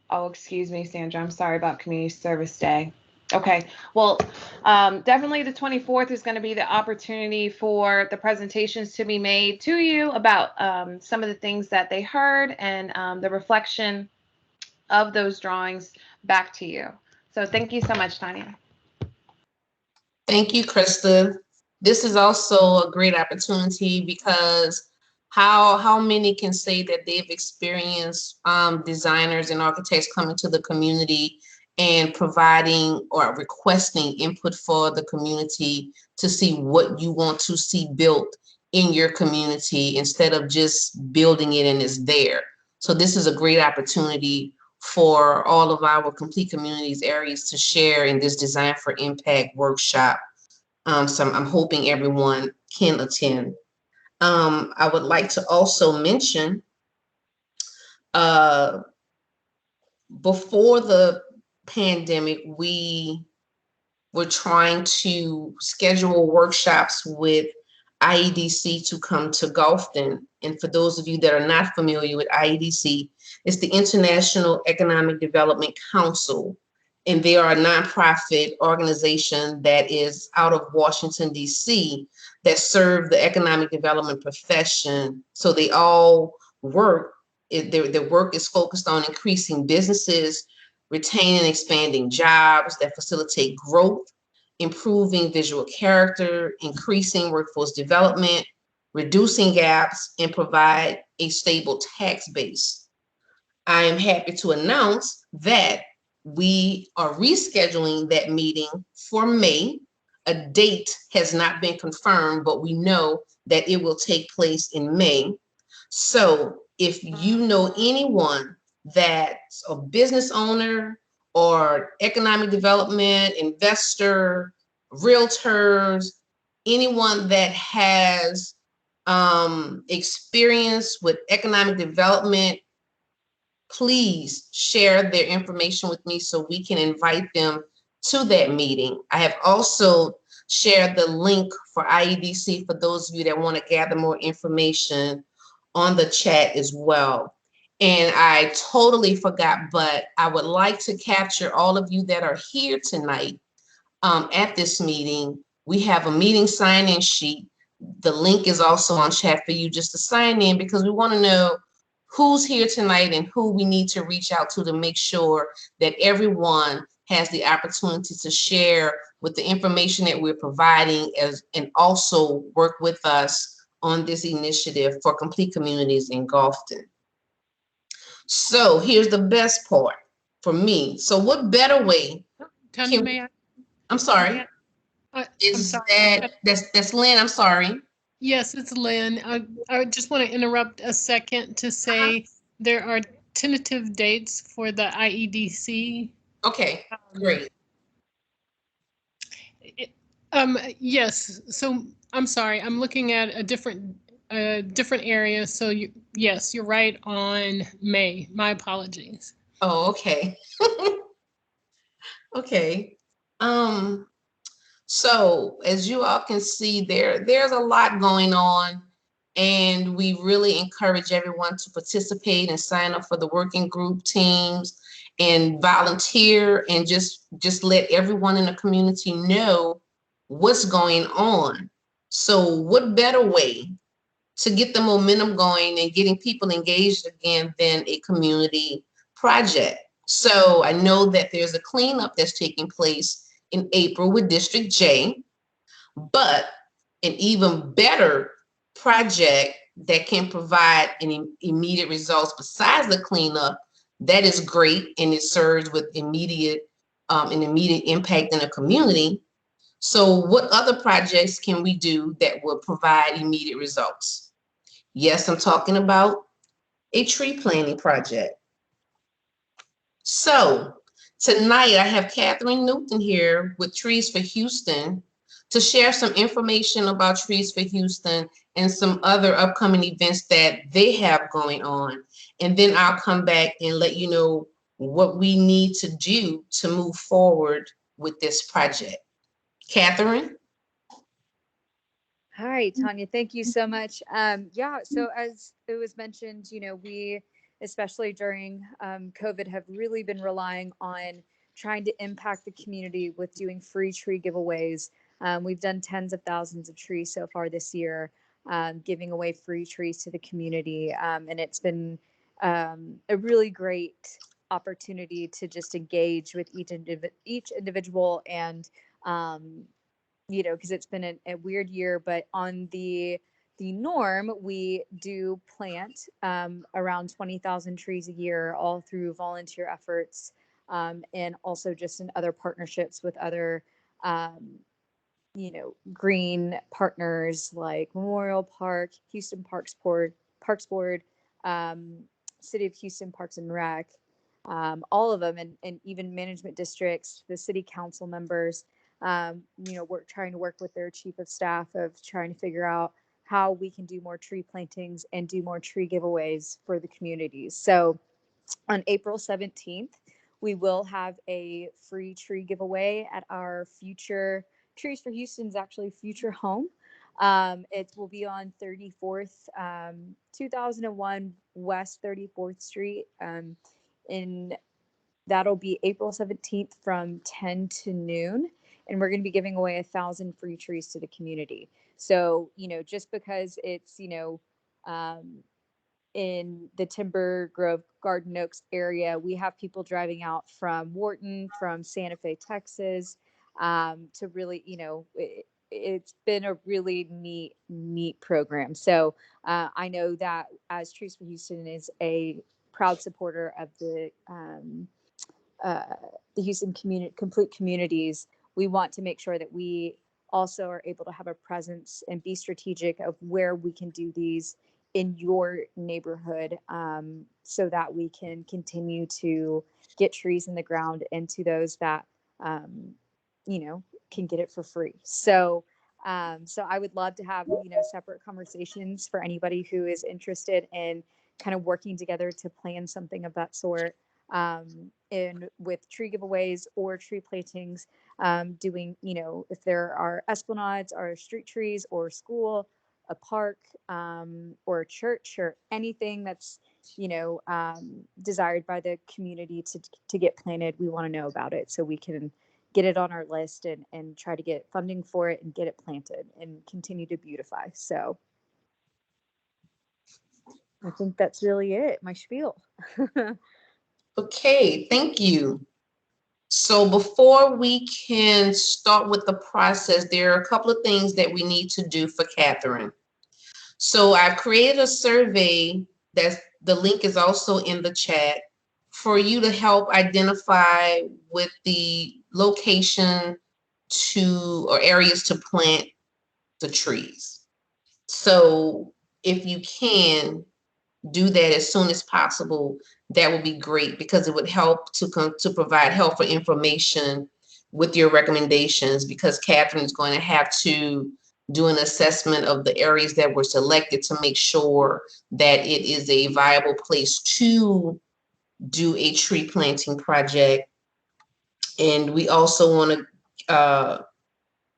S27: oh, excuse me, Sandra, I'm sorry about Community Service Day. Okay, well, definitely the 24th is going to be the opportunity for the presentations to be made to you about some of the things that they heard and the reflection of those drawings back to you. So thank you so much, Tanya.
S1: Thank you, Krista. This is also a great opportunity because how many can say that they've experienced designers and architects coming to the community and providing or requesting input for the community to see what you want to see built in your community instead of just building it and it's there. So this is a great opportunity for all of our complete communities areas to share in this Design for Impact workshop. So I'm hoping everyone can attend. I would like to also mention before the pandemic, we were trying to schedule workshops with IEDC to come to Gulfton. And for those of you that are not familiar with IEDC, it's the International Economic Development Council. And they are a nonprofit organization that is out of Washington, D.C. that serve the economic development profession. So they all work, their work is focused on increasing businesses, retaining and expanding jobs that facilitate growth, improving visual character, increasing workforce development, reducing gaps, and provide a stable tax base. I am happy to announce that we are rescheduling that meeting for May. A date has not been confirmed, but we know that it will take place in May. So if you know anyone that's a business owner or economic development, investor, realtors, anyone that has experience with economic development, please share their information with me so we can invite them to that meeting. I have also shared the link for IEDC for those of you that want to gather more information on the chat as well. And I totally forgot, but I would like to capture all of you that are here tonight at this meeting. We have a meeting sign-in sheet. The link is also on chat for you just to sign in because we want to know who's here tonight and who we need to reach out to make sure that everyone has the opportunity to share with the information that we're providing and also work with us on this initiative for complete communities in Gulfton. So here's the best part for me. So what better way?
S10: Tanya, may I?
S1: I'm sorry. That's Lynn, I'm sorry.
S10: Yes, it's Lynn. I just want to interrupt a second to say there are tentative dates for the IEDC.
S1: Okay, great.
S10: Yes, so I'm sorry, I'm looking at a different area. So yes, you're right on May. My apologies.
S1: Oh, okay. Okay. So as you all can see, there's a lot going on, and we really encourage everyone to participate and sign up for the working group teams and volunteer and just let everyone in the community know what's going on. So what better way to get the momentum going and getting people engaged again than a community project? So I know that there's a cleanup that's taking place in April with District J, but an even better project that can provide immediate results besides the cleanup, that is great, and it serves with an immediate impact in the community. So what other projects can we do that will provide immediate results? Yes, I'm talking about a tree planting project. So tonight I have Catherine Newton here with Trees for Houston to share some information about Trees for Houston and some other upcoming events that they have going on. And then I'll come back and let you know what we need to do to move forward with this project. Catherine?
S3: Hi, Tanya. Thank you so much. Yeah, so as it was mentioned, we, especially during COVID, have really been relying on trying to impact the community with doing free tree giveaways. We've done tens of thousands of trees so far this year, giving away free trees to the community. And it's been a really great opportunity to just engage with each individual and, you know, because it's been a weird year, but on the norm, we do plant around 20,000 trees a year, all through volunteer efforts, and also just in other partnerships with other, you know, green partners like Memorial Park, Houston Parks Board, City of Houston Parks and Rec, all of them, and even management districts, the city council members. You know, we're trying to work with their chief of staff of trying to figure out how we can do more tree plantings and do more tree giveaways for the communities. So on April 17th, we will have a free tree giveaway at our future Trees for Houston's actually future home. It will be on 34th, 2001 West 34th Street. That'll be April 17th from 10 to noon. And we're going to be giving away 1,000 free trees to the community. So, you know, just because it's, you know, in the Timber Grove, Garden Oaks area, we have people driving out from Wharton, from Santa Fe, Texas, to really, you know, it's been a really neat program. So I know that as Trees for Houston is a proud supporter of the Houston Complete Communities, we want to make sure that we also are able to have a presence and be strategic of where we can do these in your neighborhood, so that we can continue to get trees in the ground and to those that, you know, can get it for free. So, so I would love to have, you know, separate conversations for anybody who is interested in kind of working together to plan something of that sort, and with tree giveaways or tree plantings, doing, you know, if there are esplanades or street trees or school, a park, or a church or anything that's, you know, desired by the community to get planted, we want to know about it so we can get it on our list and try to get funding for it and get it planted and continue to beautify. So I think that's really it, my spiel.
S1: Okay, thank you. So before we can start with the process, there are a couple of things that we need to do for Catherine. So I've created a survey the link is also in the chat for you to help identify with the location or areas to plant the trees. So if you can do that as soon as possible, that would be great, because it would help to provide helpful information with your recommendations, because Catherine is going to have to do an assessment of the areas that were selected to make sure that it is a viable place to do a tree planting project. And we also want to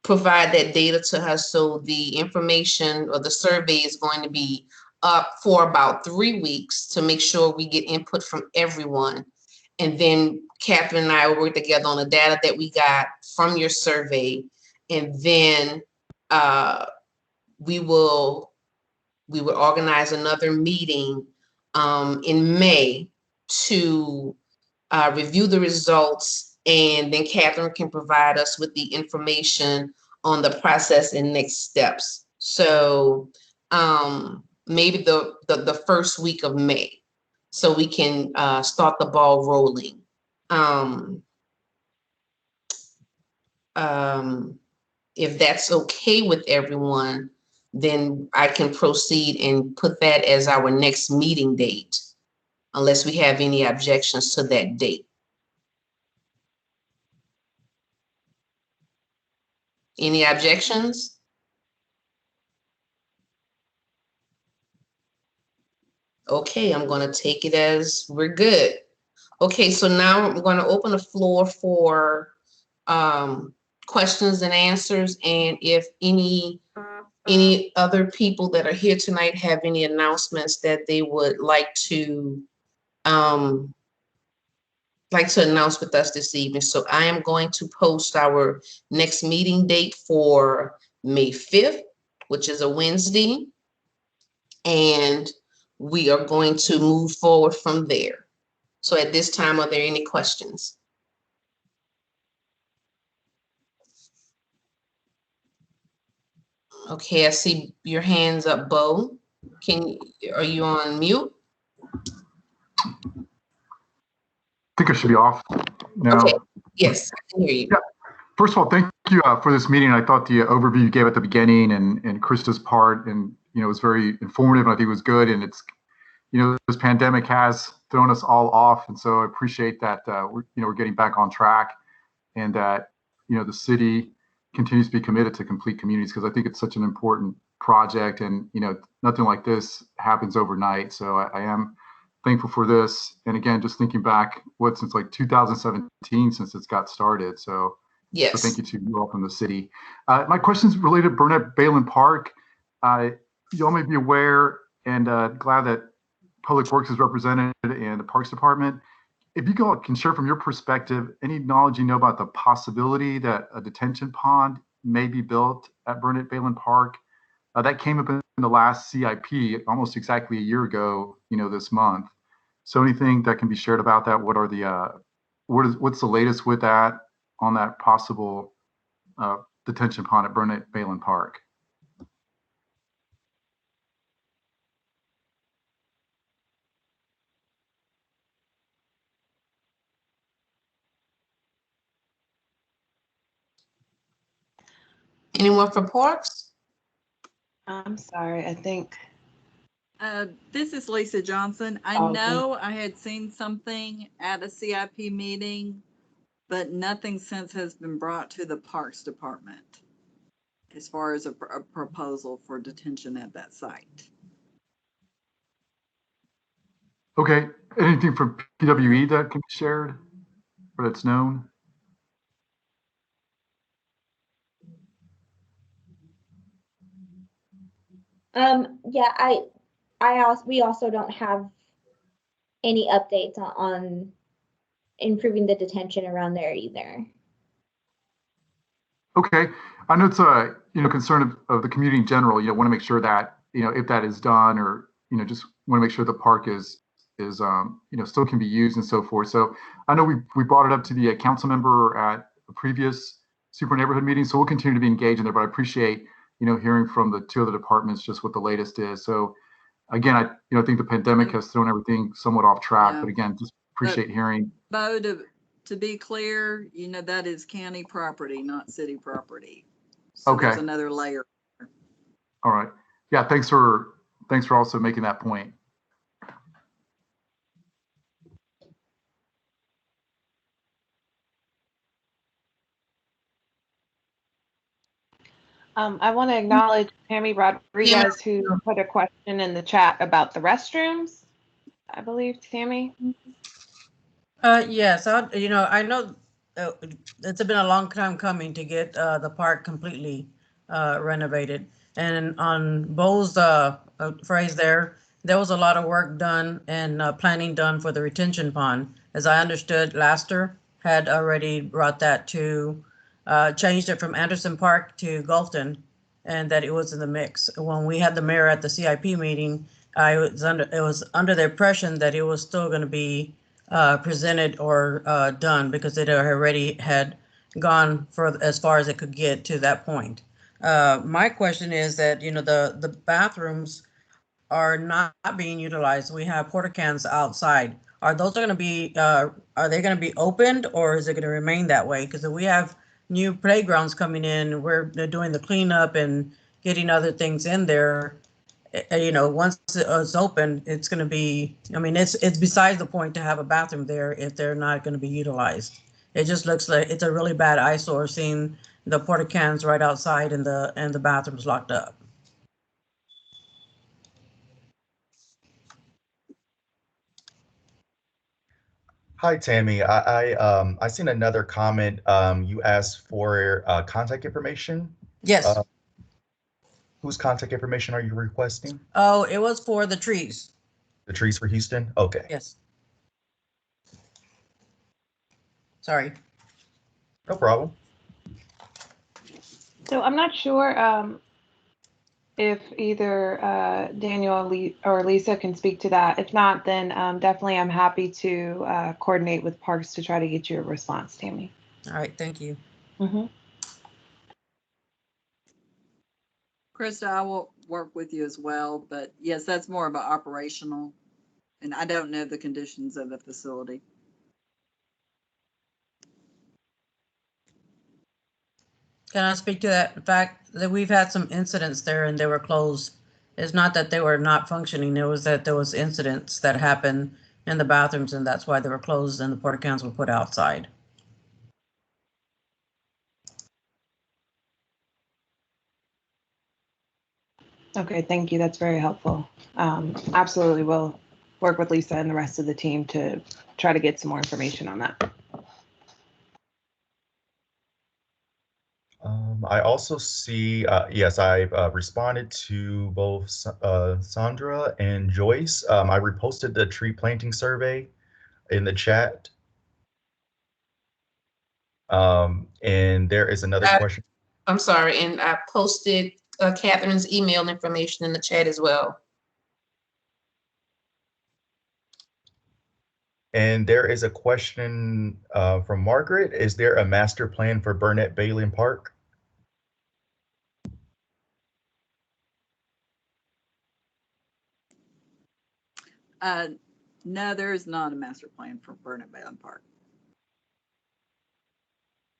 S1: provide that data to her, so the information or the survey is going to be up for about 3 weeks to make sure we get input from everyone. And then Catherine and I will work together on the data that we got from your survey. And then we will organize another meeting in May to review the results, and then Catherine can provide us with the information on the process and next steps. So maybe the first week of May, so we can start the ball rolling. If that's okay with everyone, then I can proceed and put that as our next meeting date, unless we have any objections to that date. Any objections? Okay, I'm going to take it as we're good. Okay, so now I'm going to open the floor for questions and answers. And if any other people that are here tonight have any announcements that they would like to like to announce with us this evening. So I am going to post our next meeting date for May 5th, which is a Wednesday. And we are going to move forward from there. So at this time, are there any questions? Okay, I see your hands up, Bo. Are you on mute?
S22: I think I should be off now.
S1: Okay, yes, I can hear you.
S22: Yeah. First of all, thank you for this meeting. I thought the overview you gave at the beginning and Krista's part, and it was very informative. And I think it was good. And it's, this pandemic has thrown us all off, and so I appreciate that we're getting back on track, and that the city continues to be committed to complete communities, because I think it's such an important project, and nothing like this happens overnight. So I am thankful for this. And again, just thinking back, since like 2017 since it's got started. So
S1: yes.
S22: So thank you to you all from the city. My question is related to Burnett Balin Park. You all may be aware, and glad that Public Works is represented and the Parks Department. If you can share from your perspective, any knowledge you know about the possibility that a detention pond may be built at Burnett Balin Park. That came up in the last CIP almost exactly a year ago, this month. So anything that can be shared about that? What are the what's the latest with that on that possible detention pond at Burnett Balin Park?
S1: Anyone from Parks?
S27: I'm sorry, I think.
S11: This is Lisa Johnson. I know I had seen something at a CIP meeting, but nothing since has been brought to the Parks Department as far as a proposal for detention at that site.
S22: Okay. Anything from PWE that can be shared or that's known?
S4: Yeah, we also don't have any updates on improving the detention around there either.
S22: Okay, I know it's a concern of the community in general. Want to make sure that if that is done, or just want to make sure the park is still can be used and so forth. So I know we brought it up to the council member at a previous super neighborhood meeting, so we'll continue to be engaged in there. But I appreciate hearing from the two other departments just what the latest is. So again, I think the pandemic has thrown everything somewhat off track. Yeah. But again, just appreciate hearing.
S11: Bo, to be clear, that is county property, not city property. So
S22: okay.
S11: There's another layer.
S22: All right. Yeah. Thanks for also making that point.
S27: I want to acknowledge Tammy Rodriguez, who put a question in the chat about the restrooms. I believe, Tammy.
S19: Yes, I know it's been a long time coming to get the park completely renovated. And on Bo's phrase there was a lot of work done and planning done for the retention pond. As I understood, Laster had already brought that to changed it from Anderson Park to Gulfton, and that it was in the mix. When we had the mayor at the CIP meeting, it was under the impression that it was still going to be presented or done, because it already had gone for as far as it could get to that point. My question is that the bathrooms are not being utilized. We have porta cans outside. Are those going to be are they going to be opened, or is it going to remain that way? Because if we have new playgrounds coming in, we're doing the cleanup and getting other things in there. Once it's open, it's going to be, it's besides the point to have a bathroom there if they're not going to be utilized. It just looks like it's a really bad eyesore seeing the porta cans right outside and the bathrooms locked up.
S9: Hi, Tammy. I seen another comment. You asked for contact information.
S19: Yes.
S9: Whose contact information are you requesting?
S19: Oh, it was for the trees.
S9: The trees for Houston? Okay.
S19: Yes. Sorry.
S9: No problem.
S27: So I'm not sure if either Daniel or Lisa can speak to that. If not, then definitely I'm happy to coordinate with Parks to try to get you a response, Tammy.
S19: All right, thank you.
S27: Mm-hmm.
S11: Krista, I will work with you as well, but yes, that's more of an operational, and I don't know the conditions of the facility.
S19: Can I speak to that? The fact that we've had some incidents there and they were closed. It's not that they were not functioning. It was that there was incidents that happened in the bathrooms and that's why they were closed and the porta cans were put outside.
S27: Okay, thank you. That's very helpful. Absolutely, we'll work with Lisa and the rest of the team to try to get some more information on that.
S9: I also see, yes, I responded to both Sandra and Joyce. I reposted the tree planting survey in the chat. And there is another question.
S1: I'm sorry, and I posted Catherine's email information in the chat as well.
S9: And there is a question from Margaret. Is there a master plan for Burnett Bailey Park?
S11: No, there is not a master plan for Burnett Bailey Park.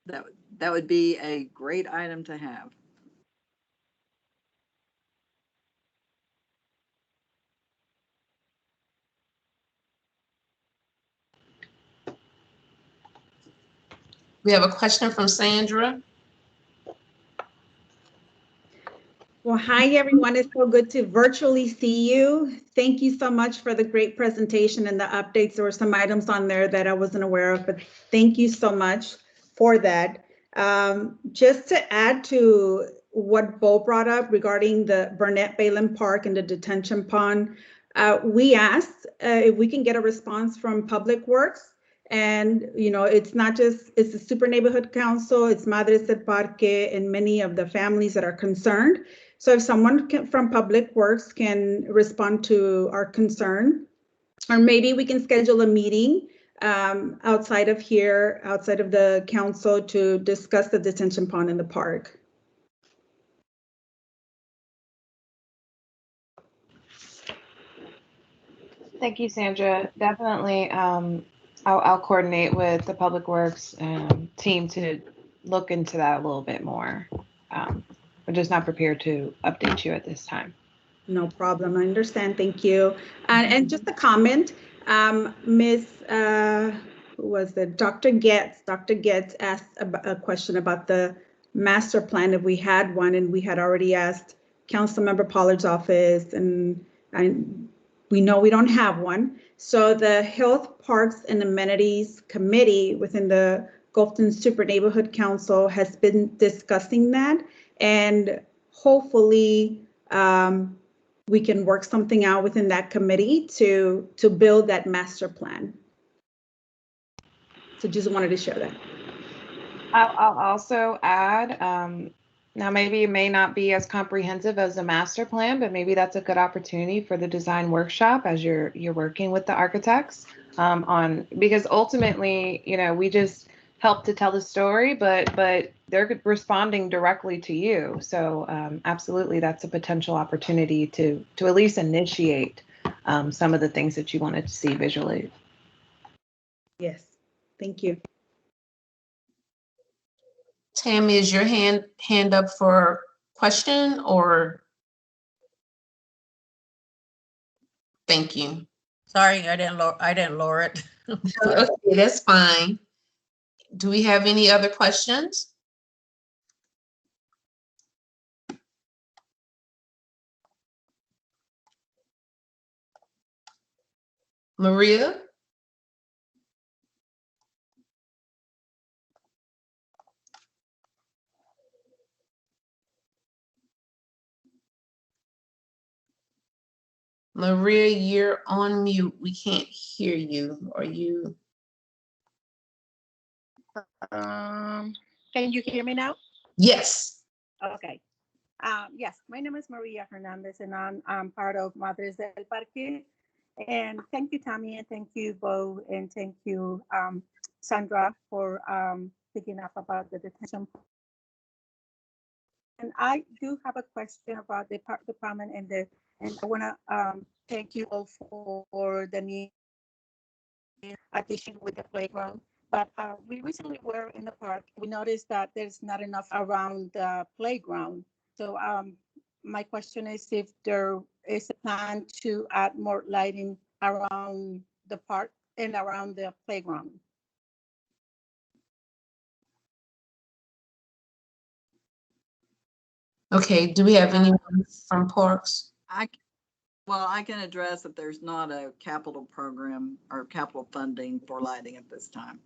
S11: That would be a great item to have.
S1: We have a question from Sandra.
S24: Well, hi, everyone. It's so good to virtually see you. Thank you so much for the great presentation and the updates. There were some items on there that I wasn't aware of, but thank you so much for that. Just to add to what Bo brought up regarding the Burnett Balin Park and the detention pond, we asked if we can get a response from Public Works. And, you know, it's not just, it's the Super Neighborhood Council, it's Madres del Parque, and many of the families that are concerned. So if someone from Public Works can respond to our concern, or maybe we can schedule a meeting outside of here, outside of the council, to discuss the detention pond in the park.
S27: Thank you, Sandra. Definitely, I'll coordinate with the Public Works team to look into that a little bit more. We're just not prepared to update you at this time.
S24: No problem. I understand. Thank you. And just a comment, Miss, who was it? Dr. Getz. Dr. Getz asked a question about the master plan, if we had one, and we had already asked Councilmember Pollard's office, and we know we don't have one. So the Health, Parks, and Amenities Committee within the Gulfton Super Neighborhood Council has been discussing that, and hopefully we can work something out within that committee to build that master plan. So just wanted to share that.
S27: I'll also add, now maybe it may not be as comprehensive as the master plan, but maybe that's a good opportunity for the design workshop as you're working with the architects because ultimately, you know, we just help to tell the story, but they're responding directly to you. So absolutely, that's a potential opportunity to at least initiate some of the things that you wanted to see visually.
S24: Yes, thank you.
S1: Tammy, is your hand up for question or? Thank you.
S19: Sorry, I didn't lower it.
S1: Okay, that's fine. Do we have any other questions? Maria? Maria, you're on mute. We can't hear you. Are you?
S12: Can you hear me now?
S1: Yes.
S12: Okay. Yes, my name is Maria Hernandez, and I'm part of Madres del Parque. And thank you, Tammy, and thank you, Bo, and thank you, Sandra, for picking up about the detention. And I do have a question about the park department, and I want to thank you all for the new addition with the playground. But we recently were in the park. We noticed that there's not enough around the playground. So my question is if there is a plan to add more lighting around the park and around the playground.
S1: Okay, do we have anyone from Parks?
S11: Well, I can address if there's not a capital program or capital funding for lighting at this time.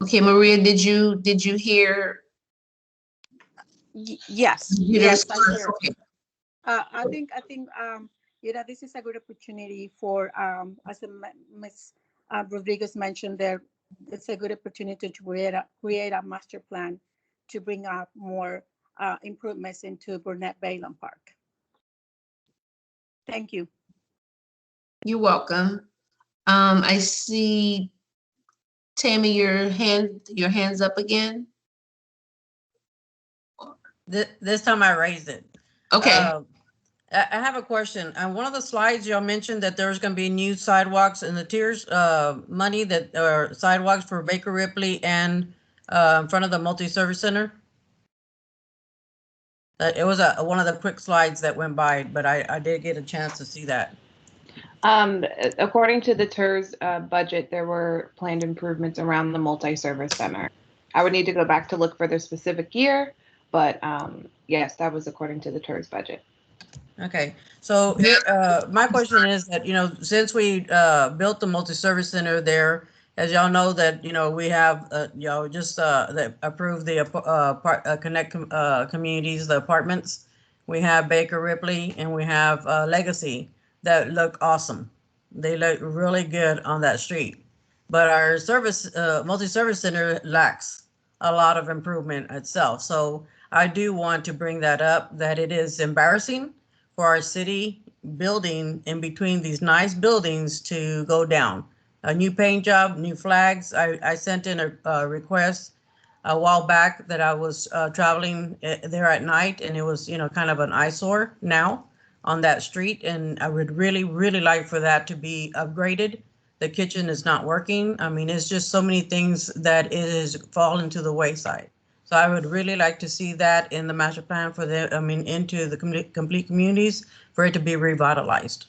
S1: Okay, Maria, did you hear?
S12: Yes, yes, I hear. Okay. I think this is a good opportunity for as Ms. Rodriguez mentioned there, it's a good opportunity to create a master plan to bring up more improvements into Burnett Bayland Park. Thank you.
S1: You're welcome. I see Tammy, your hand's up again.
S19: This time I raised it.
S1: Okay.
S19: I have a question. On one of the slides, y'all mentioned that there's going to be new sidewalks and the tiers money that are sidewalks for Baker Ripley and in front of the multi-service center. It was one of the quick slides that went by, but I did get a chance to see that.
S27: According to the TERS budget, there were planned improvements around the multi-service center. I would need to go back to look for the specific year, but yes, that was according to the TERS budget.
S19: Okay, so my question is that, since we built the multi-service center there, as y'all know that, we have, just that approved the Connect Communities, the apartments. We have Baker Ripley and we have Legacy that look awesome. They look really good on that street. But our multi-service center lacks a lot of improvement itself. So I do want to bring that up, that it is embarrassing for our city building in between these nice buildings to go down. A new paint job, new flags. I sent in a request a while back that I was traveling there at night, and it was, kind of an eyesore now on that street. And I would really, really like for that to be upgraded. The kitchen is not working. I mean, it's just so many things that it has fallen to the wayside. So I would really like to see that in the master plan for into the complete communities for it to be revitalized.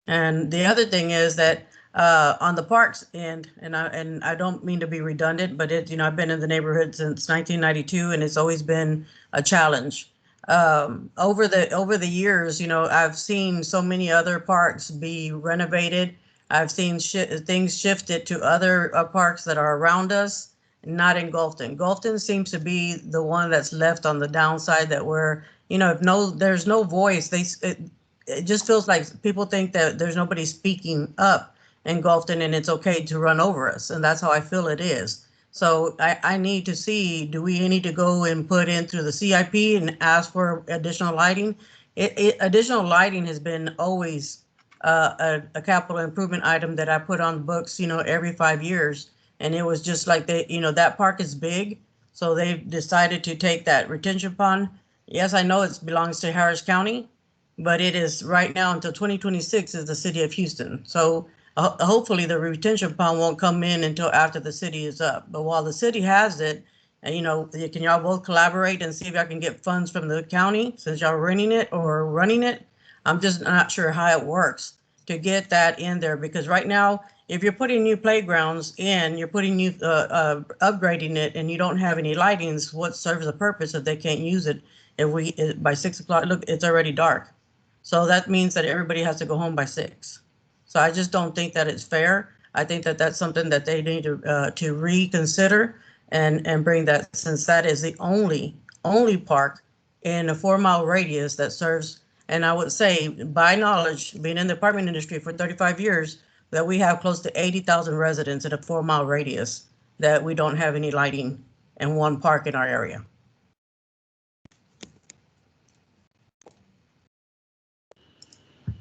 S19: And the other thing is that on the parks end, and I don't mean to be redundant, but I've been in the neighborhood since 1992, and it's always been a challenge. Over the years, I've seen so many other parks be renovated. I've seen things shifted to other parks that are around us, not in Gulfton. Gulfton seems to be the one that's left on the downside, that where, if there's no voice, it just feels like people think that there's nobody speaking up in Gulfton and it's okay to run over us. And that's how I feel it is. So I need to see, do we need to go and put in through the CIP and ask for additional lighting? Additional lighting has been always a capital improvement item that I put on books, every 5 years. And it was just like that park is big. So they decided to take that retention pond. Yes, I know it belongs to Harris County, but it is right now until 2026 is the city of Houston. So hopefully the retention pond won't come in until after the city is up. But while the city has it, and can y'all both collaborate and see if I can get funds from the county since y'all renting it or running it? I'm just not sure how it works to get that in there, because right now, if you're putting new playgrounds in, you're putting new upgrading it, and you don't have any lightings, what serves the purpose if they can't use it? If by 6 o'clock, look, it's already dark. So that means that everybody has to go home by 6. So I just don't think that it's fair. I think that that's something that they need to reconsider and bring that, since that is the only park in a 4-mile radius that serves, and I would say, by knowledge, being in the apartment industry for 35 years, that we have close to 80,000 residents in a 4-mile radius that we don't have any lighting and one park in our area.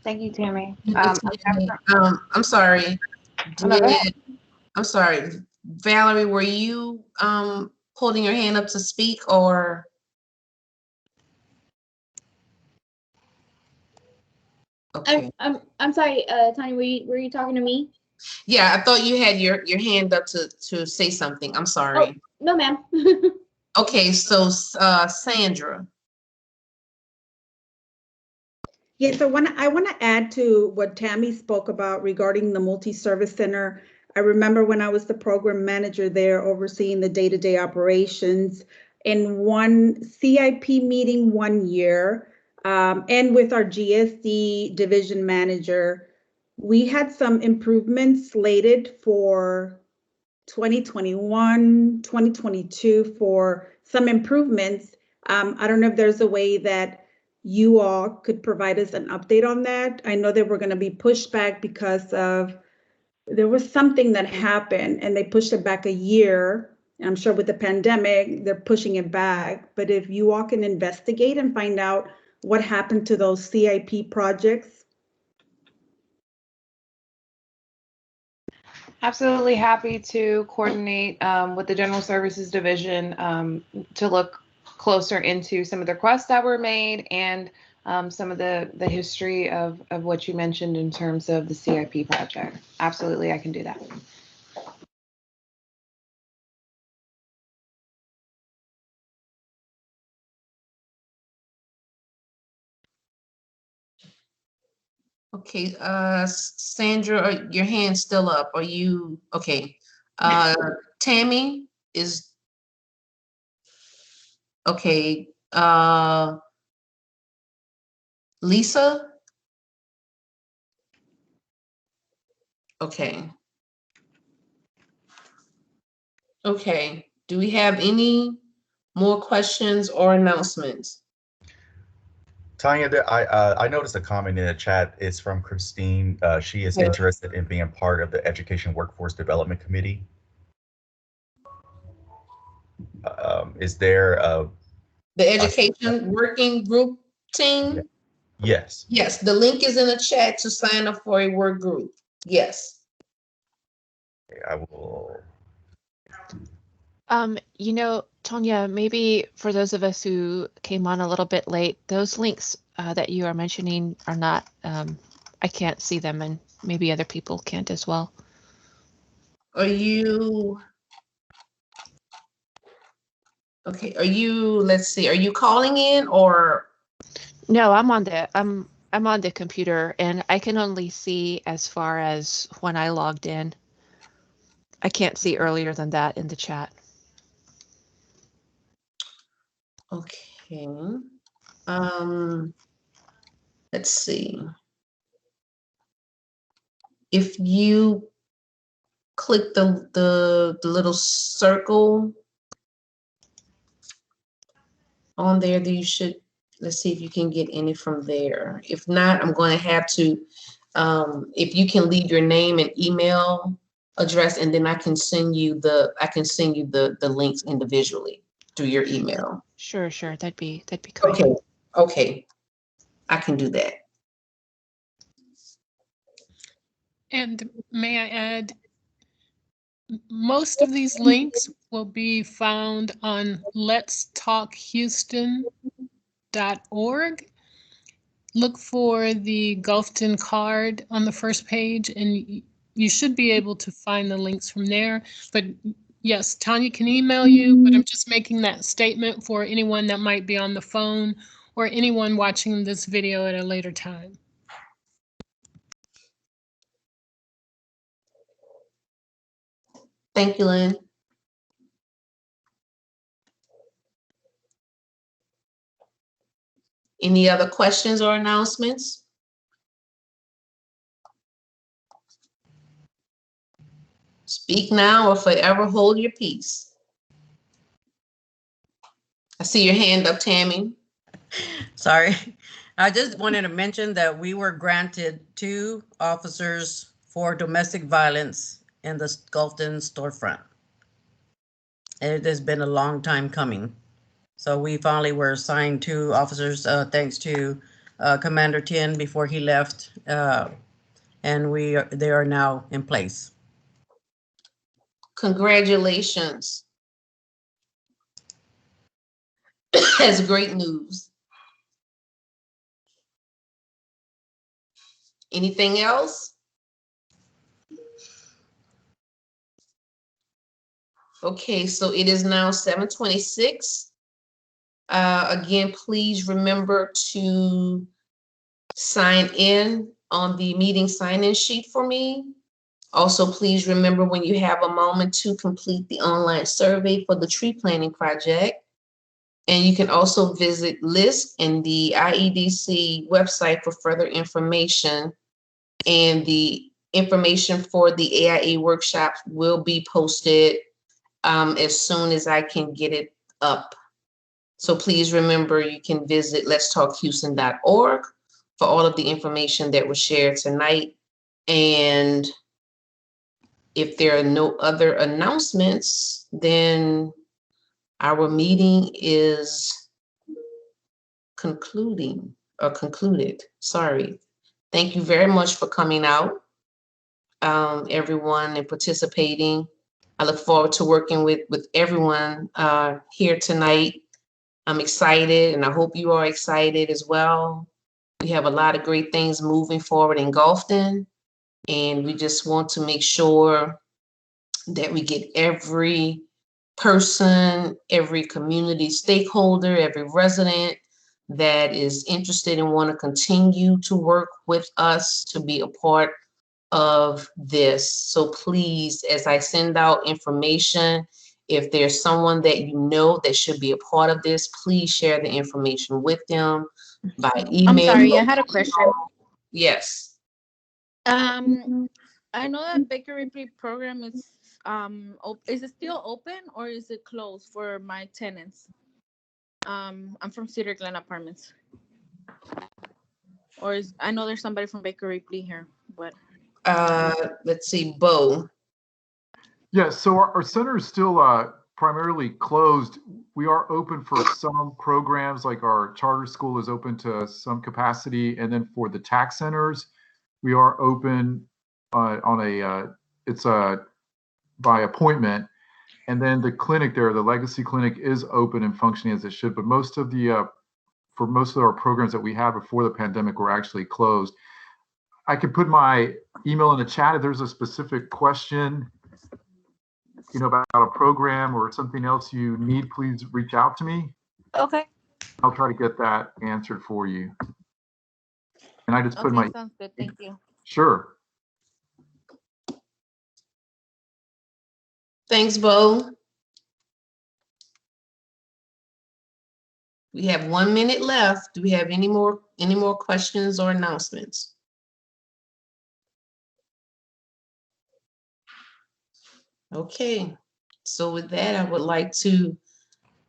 S27: Thank you, Tammy.
S1: I'm sorry.
S27: No, go ahead.
S1: I'm sorry. Valerie, were you holding your hand up to speak or? Okay.
S4: I'm sorry, Tanya, were you talking to me?
S1: Yeah, I thought you had your hand up to say something. I'm sorry.
S4: Oh, no, ma'am.
S1: Okay, so Sandra.
S24: Yeah, so I want to add to what Tammy spoke about regarding the multi-service center. I remember when I was the program manager there overseeing the day-to-day operations, in one CIP meeting one year, and with our GSD division manager, we had some improvements slated for 2021, 2022 for some improvements. I don't know if there's a way that you all could provide us an update on that. I know they were going to be pushed back because of there was something that happened and they pushed it back a year. I'm sure with the pandemic, they're pushing it back. But if you all can investigate and find out what happened to those CIP projects.
S27: Absolutely happy to coordinate with the General Services Division to look closer into some of the requests that were made and some of the history of what you mentioned in terms of the CIP project. Absolutely, I can do that.
S1: Okay, Sandra, your hand's still up. Are you okay? Tammy is okay. Lisa? Okay. Okay. Do we have any more questions or announcements?
S9: Tanya, I noticed a comment in the chat. It's from Christine. She is interested in being part of the Education Workforce Development Committee. Is there
S1: the education working group team?
S9: Yes.
S1: Yes, the link is in the chat to sign up for a work group. Yes.
S9: Okay, I will.
S2: You know, Tonya, maybe for those of us who came on a little bit late, those links that you are mentioning are not, I can't see them, and maybe other people can't as well.
S1: Are you, okay, are you, let's see, are you calling in or?
S2: No, I'm on the computer and I can only see as far as when I logged in. I can't see earlier than that in the chat.
S1: Okay. Let's see. If you click the little circle on there, then you should, let's see if you can get any from there. If not, I'm going to have to, if you can leave your name and email address, and then I can send you the links individually through your email.
S2: Sure, that'd be great.
S1: Okay, I can do that.
S10: And may I add, most of these links will be found on letstalkhouston.org. Look for the Gulfton card on the first page, and you should be able to find the links from there. But yes, Tanya can email you, but I'm just making that statement for anyone that might be on the phone or anyone watching this video at a later time.
S1: Thank you, Lynn. Any other questions or announcements? Speak now or forever hold your peace. I see your hand up, Tammy.
S19: Sorry. I just wanted to mention that we were granted 2 officers for domestic violence in the Gulfton storefront. It has been a long time coming. So we finally were assigned 2 officers, thanks to Commander Tien before he left, and they are now in place.
S1: Congratulations. That's great news. Anything else? Okay, so it is now 7:26. Again, please remember to sign in on the meeting sign-in sheet for me. Also, please remember when you have a moment to complete the online survey for the tree planting project. And you can also visit LISC and the IEDC website for further information. And the information for the AIA workshops will be posted as soon as I can get it up. So please remember you can visit letstalkhouston.org for all of the information that was shared tonight. And if there are no other announcements, then our meeting is concluded. Sorry. Thank you very much for coming out, everyone, and participating. I look forward to working with everyone here tonight. I'm excited, and I hope you are excited as well. We have a lot of great things moving forward in Gulfton, and we just want to make sure that we get every person, every community stakeholder, every resident that is interested and want to continue to work with us to be a part of this. So please, as I send out information, if there's someone that you know that should be a part of this, please share the information with them by email.
S13: I'm sorry, I had a question.
S1: Yes.
S13: I know that Bakery Pre program is it still open or is it closed for my tenants? I'm from Cedar Glen Apartments. Or I know there's somebody from Bakery Pre here, but
S1: let's see, Bo.
S22: Yeah, so our center is still primarily closed. We are open for some programs, like our charter school is open to some capacity, and then for the tax centers, we are open it's by appointment, and then the clinic there, the Legacy Clinic, is open and functioning as it should. But most of for most of our programs that we had before the pandemic were actually closed. I could put my email in the chat if there's a specific question, about a program or something else you need. Please reach out to me.
S13: Okay.
S22: I'll try to get that answered for you. And I just put my.
S13: Sounds good. Thank you.
S22: Sure.
S1: Thanks, Bo. We have 1 minute left. Do we have any more questions or announcements? Okay, so with that, I would like to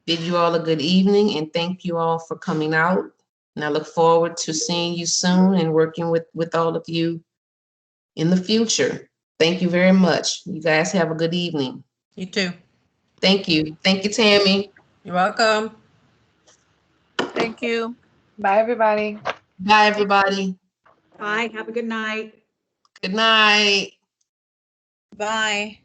S1: bid you all a good evening and thank you all for coming out. And I look forward to seeing you soon and working with all of you in the future. Thank you very much. You guys have a good evening.
S19: You too.
S1: Thank you. Thank you, Tammy.
S19: You're welcome.
S13: Thank you.
S27: Bye, everybody.
S1: Bye, everybody.
S24: Bye. Have a good night.
S1: Good night.
S13: Bye.